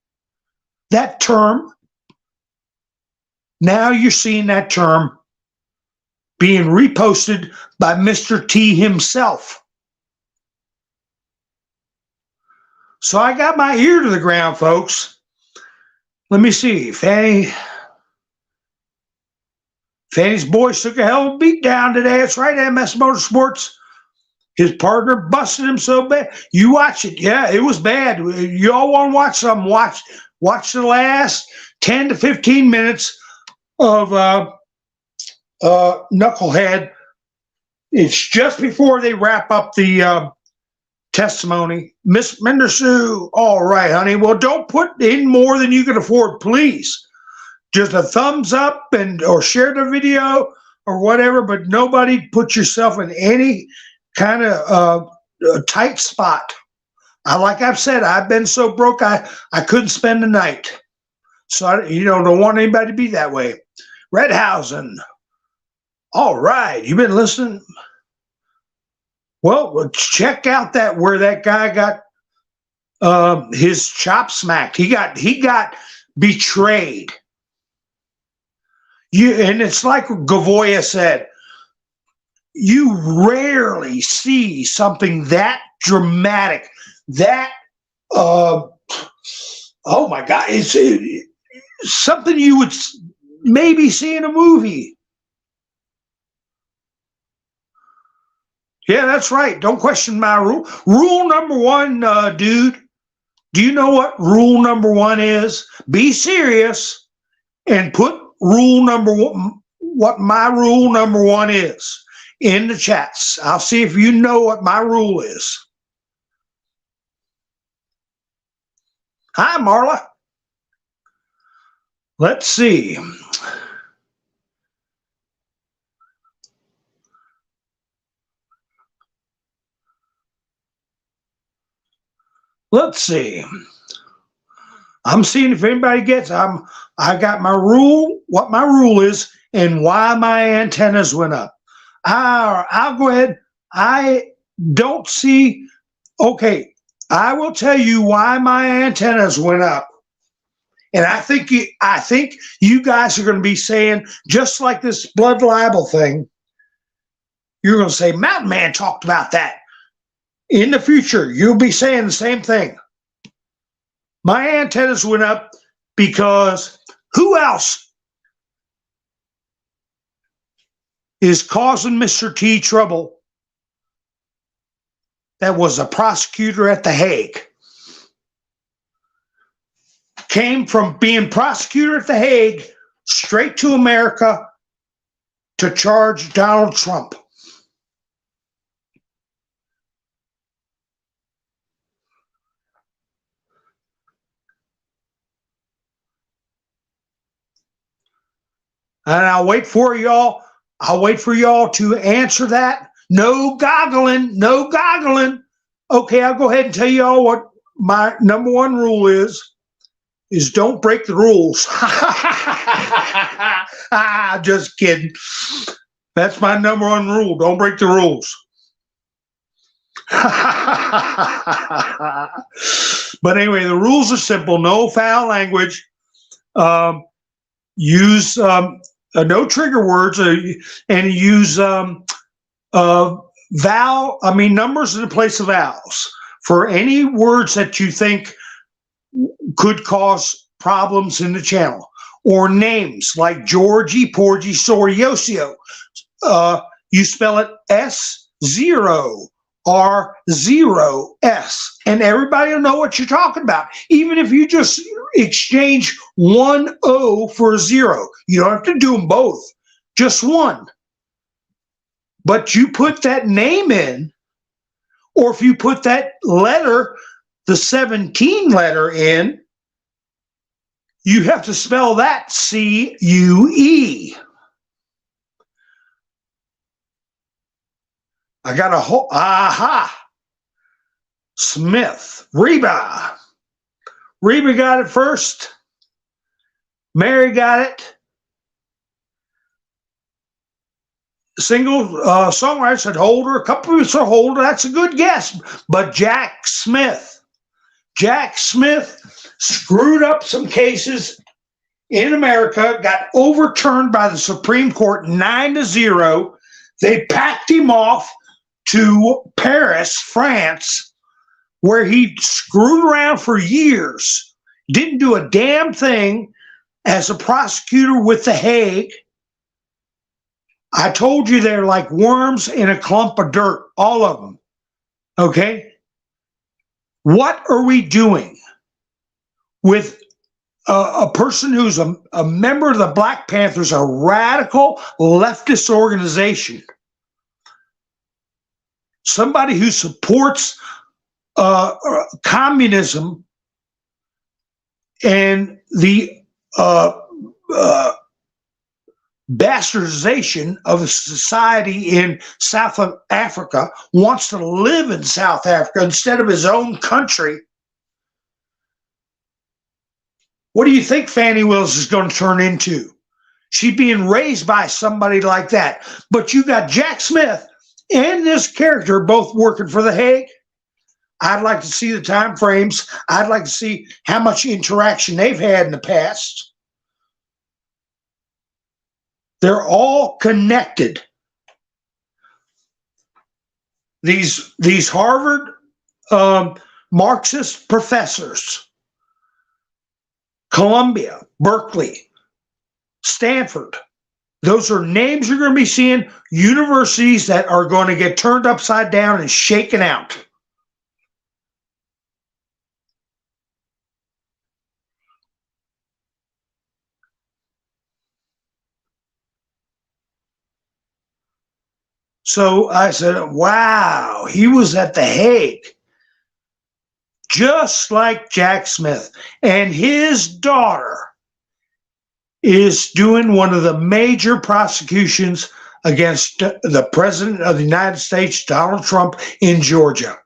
That term. Now you're seeing that term being reposted by Mr. T himself. So I got my ear to the ground, folks. Let me see. Fanny's boys took a hell of a beat down today. That's right, MS Motorsports. His partner busted him so bad. You watch it. Yeah, it was bad. You all want to watch something, watch the last 10 to 15 minutes of Knucklehead. It's just before they wrap up the testimony. Miss Mendersue, all right, honey. Well, don't put in more than you can afford, please. Just a thumbs up or share the video or whatever, but nobody put yourself in any kind of tight spot. Like I've said, I've been so broke I couldn't spend the night. So I don't want anybody to be that way. Redhausen. All right, you been listening? Well, check out where that guy got his chop smacked. He got betrayed. And it's like Gavoya said, you rarely see something that dramatic, that oh my God, it's something you would maybe see in a movie. Yeah, that's right. Don't question my rule. Rule number one, dude. Do you know what rule number one is? Be serious and put rule number one, what my rule number one is, in the chats. I'll see if you know what my rule is. Hi, Marla. Let's see. Let's see. I'm seeing if anybody gets. I got my rule. What my rule is, and why my antennas went up. I'll go ahead. I don't see. Okay, I will tell you why my antennas went up. And I think you guys are going to be saying, just like this blood libel thing, you're going to say, Mountain Man talked about that. In the future, you'll be saying the same thing. My antennas went up because who else is causing Mr. T trouble that was a prosecutor at The Hague? Came from being prosecutor at The Hague straight to America to charge Donald Trump. And I'll wait for y'all to answer that. No goggling, no goggling. Okay, I'll go ahead and tell y'all what my number one rule is don't break the rules. Just kidding. That's my number one rule. Don't break the rules. But anyway, the rules are simple. No foul language. Use no trigger words, and use numbers in the place of vowels for any words that you think could cause problems in the channel, or names like Georgie, Porgy, Soriosio. You spell it S0R0S, and everybody will know what you're talking about. Even if you just exchange one O for a zero, you don't have to do them both, just one. But you put that name in, or if you put that letter, the 17 letter in, you have to spell that C-U-E. I got a whole, Smith, Reba. Reba got it first. Mary got it. Single songwriter said Holder. A couple of us are Holder. That's a good guess. But Jack Smith screwed up some cases in America, got overturned by the Supreme Court 9-0. They packed him off to Paris, France, where he screwed around for years, didn't do a damn thing as a prosecutor with The Hague. I told you they're like worms in a clump of dirt, all of them. Okay? What are we doing with a person who's a member of the Black Panthers, a radical leftist organization? Somebody who supports communism and the bastardization of a society in South Africa, wants to live in South Africa instead of his own country. What do you think Fannie Willis is going to turn into? She's being raised by somebody like that. But you got Jack Smith and this character both working for The Hague. I'd like to see the time frames. I'd like to see how much interaction they've had in the past. They're all connected. These Harvard Marxist professors, Columbia, Berkeley, Stanford, those are names you're going to be seeing, universities that are going to get turned upside down and shaken out. So I said, wow, he was at The Hague, just like Jack Smith. And his daughter is doing one of the major prosecutions against the President of the United States, Donald Trump, in Georgia.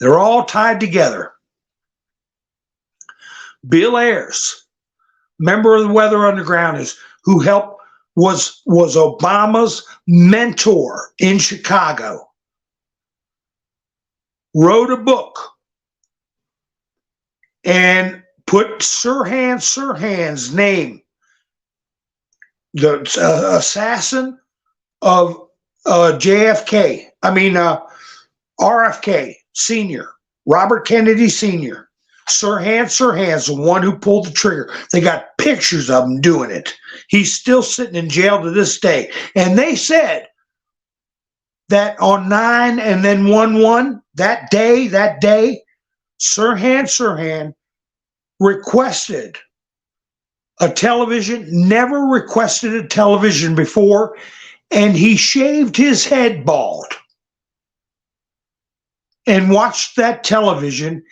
They're all tied together. Bill Ayers, member of the Weather Underground, who was Obama's mentor in Chicago, wrote a book and put Sirhan's name, the assassin of RFK Sr., Robert Kennedy Sr., Sirhan's the one who pulled the trigger. They got pictures of him doing it. He's still sitting in jail to this day. And they said that on 9 and then 1/1, that day, Sirhan requested a television, never requested a television before, and he shaved his head bald and watched that television.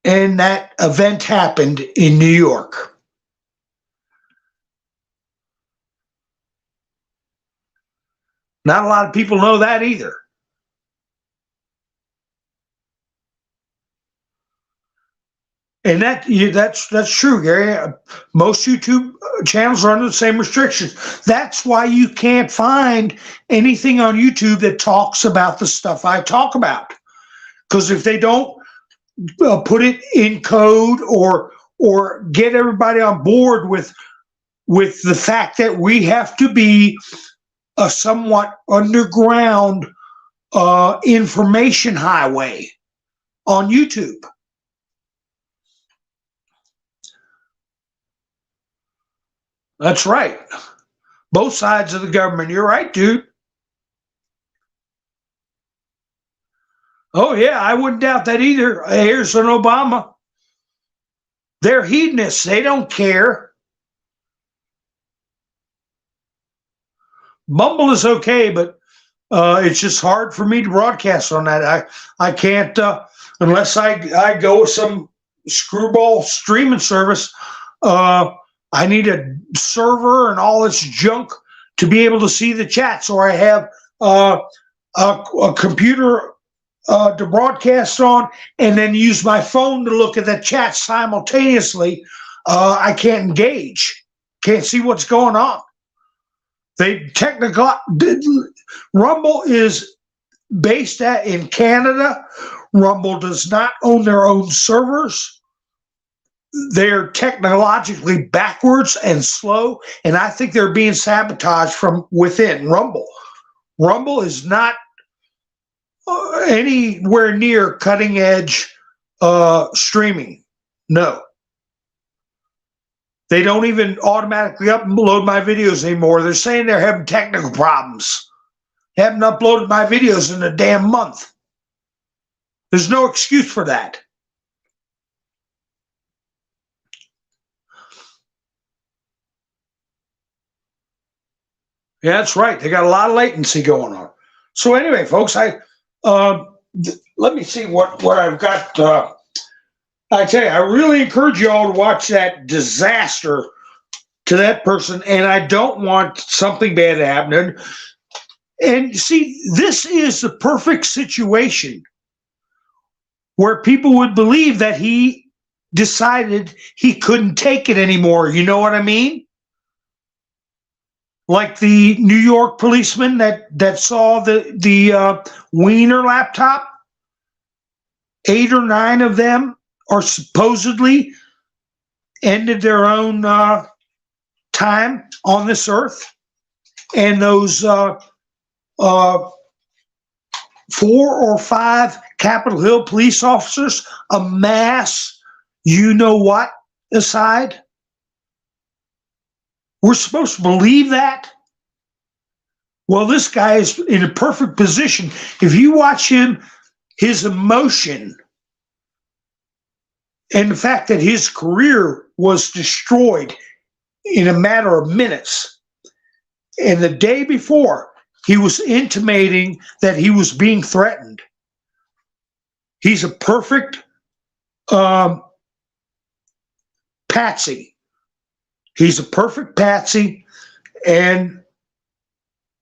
And that event happened in New York. Not a lot of people know that either. And that's true, Gary. Most YouTube channels are under the same restrictions. That's why you can't find anything on YouTube that talks about the stuff I talk about. Because if they don't put it in code or get everybody on board with the fact that we have to be a somewhat underground information highway on YouTube. That's right. Both sides of the government. You're right, dude. Oh, yeah, I wouldn't doubt that either. Ayers and Obama. They're hedonists. They don't care. Mumble is okay, but it's just hard for me to broadcast on that. I can't, unless I go with some screwball streaming service. I need a server and all this junk to be able to see the chats, or I have a computer to broadcast on and then use my phone to look at the chat simultaneously. I can't engage, can't see what's going on. Rumble is based in Canada. Rumble does not own their own servers. They're technologically backwards and slow, and I think they're being sabotaged from within Rumble. Rumble is not anywhere near cutting edge streaming. No. They don't even automatically upload my videos anymore. They're saying they're having technical problems. Haven't uploaded my videos in a damn month. There's no excuse for that. Yeah, that's right. They got a lot of latency going on. So anyway, folks, let me see what I've got. I tell you, I really encourage you all to watch that disaster to that person, and I don't want something bad to happen. And see, this is the perfect situation where people would believe that he decided he couldn't take it anymore. You know what I mean? Like the New York policeman that saw the Wiener laptop. 8 or 9 of them are supposedly ended their own time on this earth, and those 4 or 5 Capitol Hill police officers, a mass, you know what, aside. We're supposed to believe that? Well, this guy is in a perfect position. If you watch him, his emotion and the fact that his career was destroyed in a matter of minutes. And the day before, he was intimating that he was being threatened. He's a perfect patsy. He's a perfect patsy, and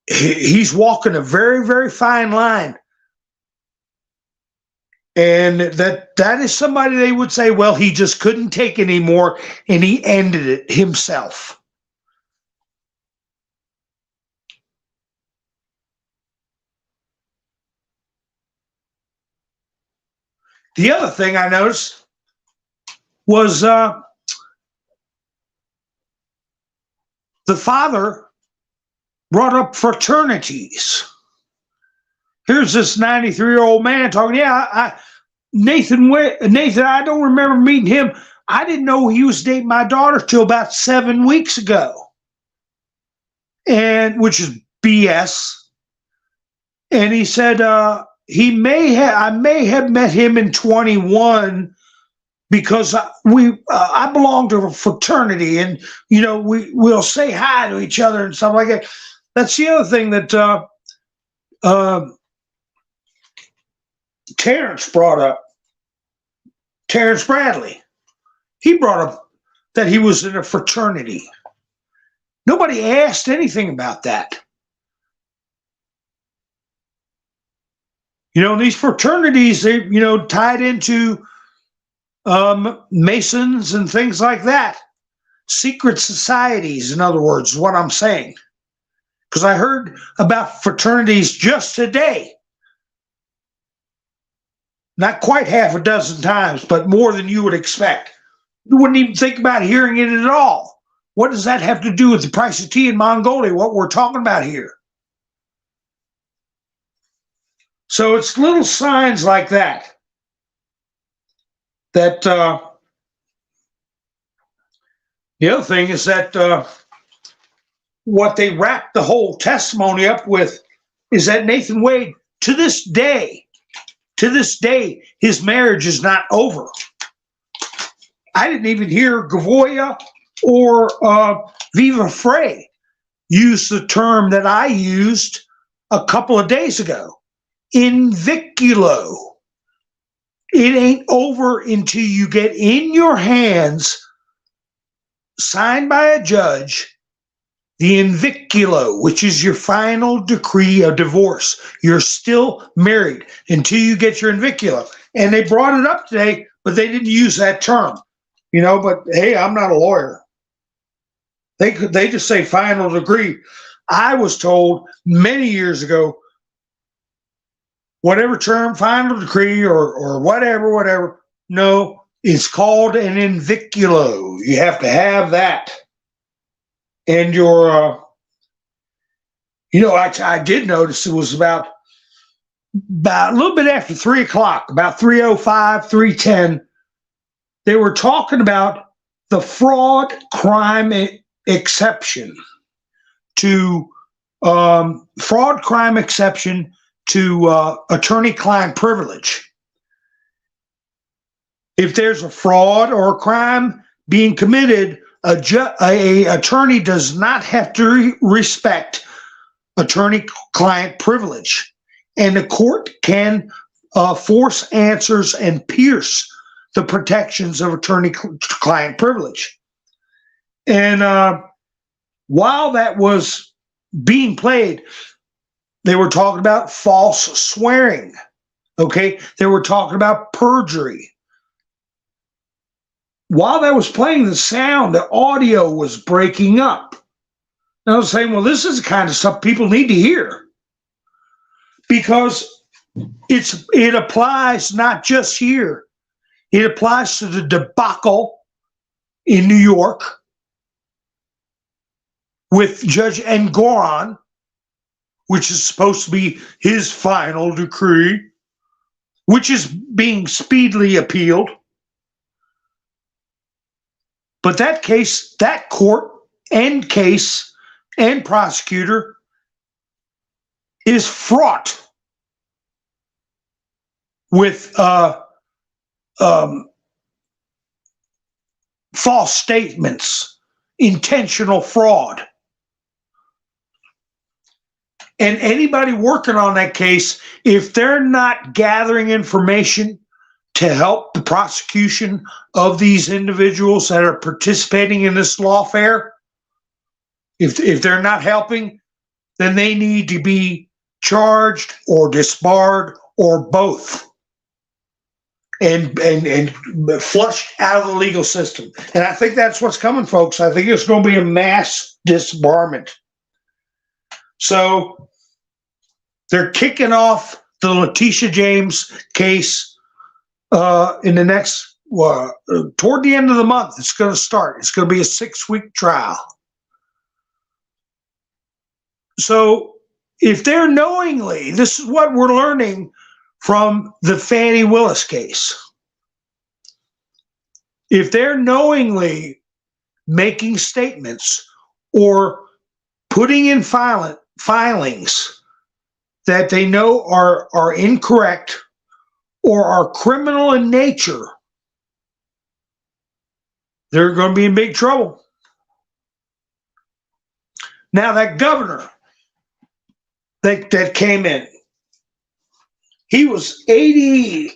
he's walking a very, very fine line And that is somebody they would say, well, he just couldn't take anymore and he ended it himself. The other thing I noticed was the father brought up fraternities. Here's this 93-year-old man talking, yeah, Nathan, I don't remember meeting him. I didn't know he was dating my daughter till about 7 weeks ago. And which is BS. And he said, I may have met him in 21 because I belong to a fraternity, and we'll say hi to each other and stuff like that. That's the other thing that Terrence brought up. Terrence Bradley, he brought up that he was in a fraternity. Nobody asked anything about that. These fraternities, they tied into Masons and things like that. Secret societies, in other words, is what I'm saying. Because I heard about fraternities just today. Not quite half a dozen times, but more than you would expect. You wouldn't even think about hearing it at all. What does that have to do with the price of tea in Mongolia, what we're talking about here? So it's little signs like that the other thing is that what they wrapped the whole testimony up with is that Nathan Wade, to this day, his marriage is not over. I didn't even hear Gavoya or Viva Frey use the term that I used a couple of days ago. Inviculo. It ain't over until you get in your hands, signed by a judge, the inviculo, which is your final decree of divorce. You're still married until you get your inviculo. And they brought it up today, but they didn't use that term. But hey, I'm not a lawyer. They just say final decree. I was told many years ago, whatever term, final decree or whatever, no, it's called an inviculo. You have to have that. And your, I did notice it was about a little bit after 3 o'clock, about 3:05, 3:10, they were talking about the fraud crime exception to attorney-client privilege. If there's a fraud or a crime being committed, a attorney does not have to respect attorney-client privilege, and the court can force answers and pierce the protections of attorney-client privilege. And while that was being played, they were talking about false swearing. Okay, they were talking about perjury. While that was playing, the sound, the audio was breaking up. And I was saying, well, this is the kind of stuff people need to hear, because it applies not just here. It applies to the debacle in New York with Judge Engoron, which is supposed to be his final decree, which is being speedily appealed. But that case, that court and case and prosecutor is fraught with false statements, intentional fraud. And anybody working on that case, if they're not gathering information to help the prosecution of these individuals that are participating in this lawfare, if they're not helping, then they need to be charged or disbarred or both. and flushed out of the legal system. And I think that's what's coming, folks. I think it's going to be a mass disbarment. So they're kicking off the Letitia James case in the next, toward the end of the month. It's going to start. It's going to be a 6-week trial. So if they're knowingly, this is what we're learning from the Fani Willis case. If they're knowingly making statements or putting in filings that they know are incorrect or are criminal in nature, they're going to be in big trouble. Now, that governor that came in, he was 82.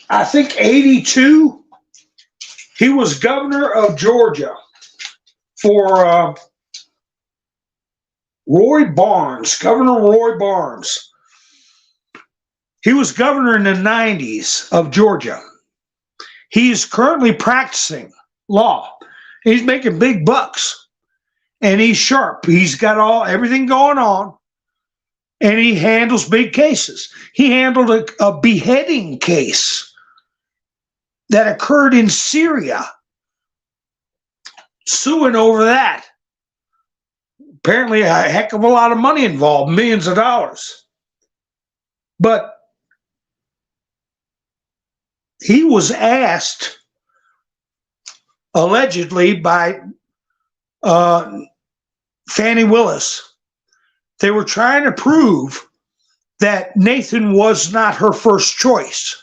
He was governor of Georgia for Governor Roy Barnes. He was governor in the 90s of Georgia. He's currently practicing law. He's making big bucks, and he's sharp. He's got everything going on, and he handles big cases. He handled a beheading case that occurred in Syria, suing over that. Apparently a heck of a lot of money involved, millions of dollars. But he was asked, allegedly by Fani Willis, they were trying to prove that Nathan was not her first choice,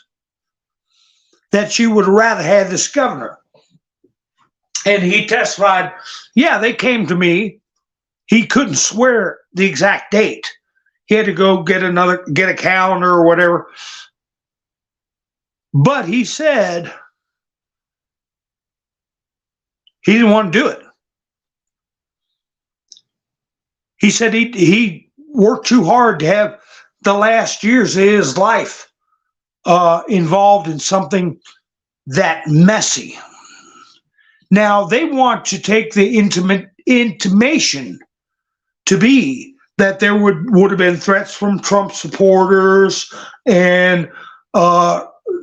that she would rather have this governor. And he testified, yeah, they came to me. He couldn't swear the exact date. He had to go get a calendar or whatever. But he said he didn't want to do it. He said he worked too hard to have the last years of his life involved in something that messy. Now, they want to take the intimation to be that there would have been threats from Trump supporters and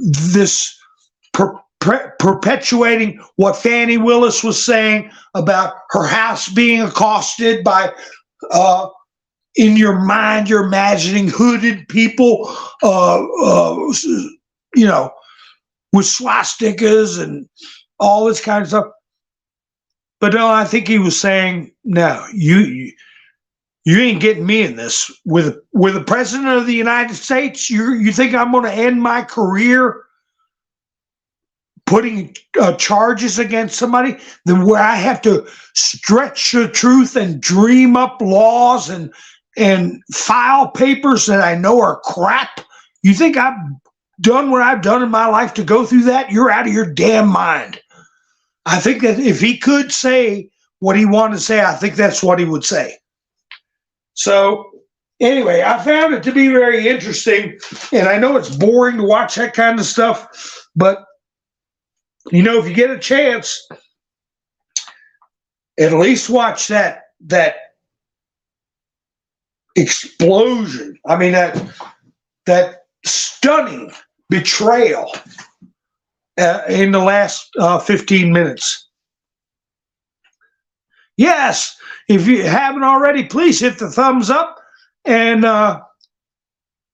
this perpetuating what Fani Willis was saying about her house being accosted by, in your mind, you're imagining hooded people, with swastikas and all this kind of stuff. But no, I think he was saying, no, you ain't getting me in this. With the president of the United States, you think I'm going to end my career putting charges against somebody where I have to stretch the truth and dream up laws and file papers that I know are crap? You think I've done what I've done in my life to go through that? You're out of your damn mind. I think that if he could say what he wanted to say, I think that's what he would say. So anyway, I found it to be very interesting, and I know it's boring to watch that kind of stuff, but if you get a chance, at least watch that explosion. I mean, that stunning betrayal in the last 15 minutes. Yes, if you haven't already, please hit the thumbs up. And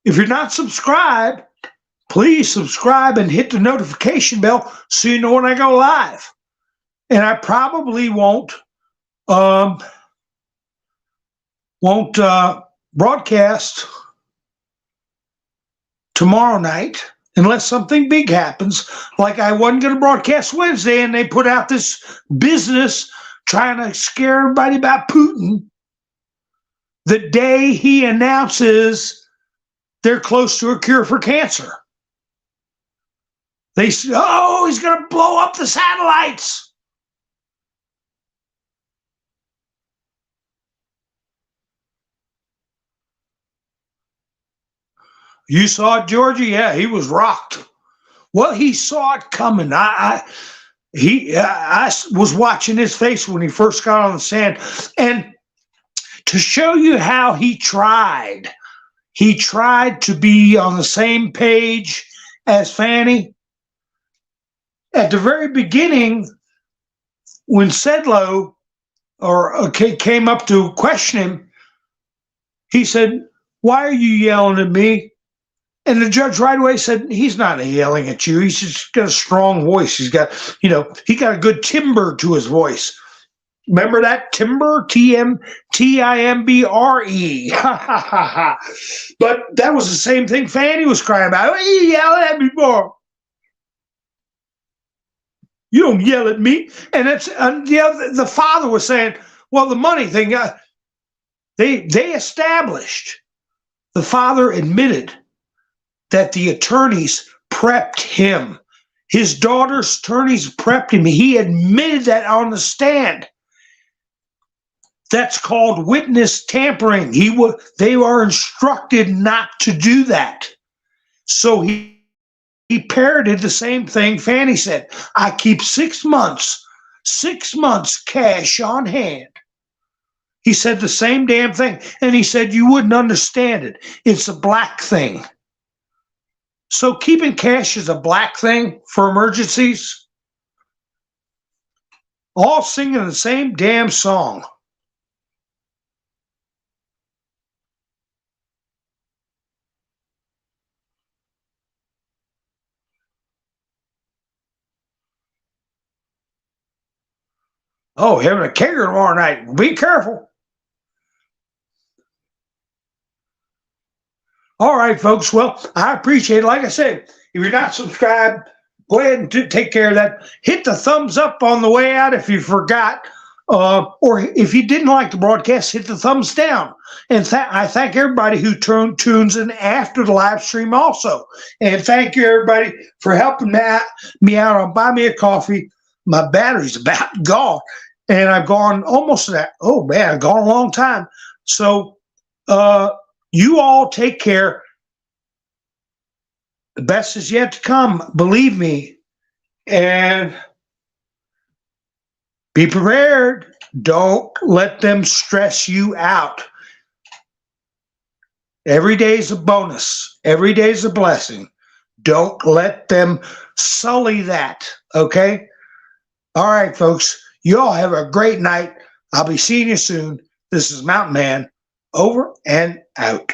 if you're not subscribed, please subscribe and hit the notification bell so you know when I go live. And I probably won't broadcast tomorrow night unless something big happens, like I wasn't going to broadcast Wednesday, and they put out this business trying to scare everybody about Putin the day he announces they're close to a cure for cancer. They say, oh, he's going to blow up the satellites. You saw Georgia? Yeah, he was rocked. Well, he saw it coming. I was watching his face when he first got on the stand, and to show you how he tried to be on the same page as Fanny. At the very beginning, when Sedlow came up to question him, he said, "Why are you yelling at me?" And the judge right away said, "He's not yelling at you. He's just got a strong voice. He's got, he got a good timbre to his voice." Remember that timbre? Timbre. But that was the same thing Fanny was crying about. "Why are you yelling at me for? You don't yell at me." And it's the father was saying, "Well, the money thing, they established." The father admitted that the attorneys prepped him. His daughter's attorneys prepped him. He admitted that on the stand. That's called witness tampering. They were instructed not to do that. So he parroted the same thing Fanny said. "I keep 6 months cash on hand." He said the same damn thing. And he said, "You wouldn't understand it. It's a black thing." So keeping cash is a black thing for emergencies. All singing the same damn song. Oh, having a kegger tomorrow night. Be careful. All right, folks. Well, I appreciate it. Like I said, if you're not subscribed, go ahead and take care of that. Hit the thumbs up on the way out if you forgot. Or if you didn't like the broadcast, hit the thumbs down. And I thank everybody who tunes in after the live stream also. And thank you, everybody, for helping me out on Buy Me a Coffee. My battery's about gone. And I've gone almost to that. Oh, man, I've gone a long time. So you all take care. The best is yet to come, believe me. And be prepared. Don't let them stress you out. Every day is a bonus. Every day is a blessing. Don't let them sully that, okay? All right, folks. You all have a great night. I'll be seeing you soon. This is Mountain Man, over and out.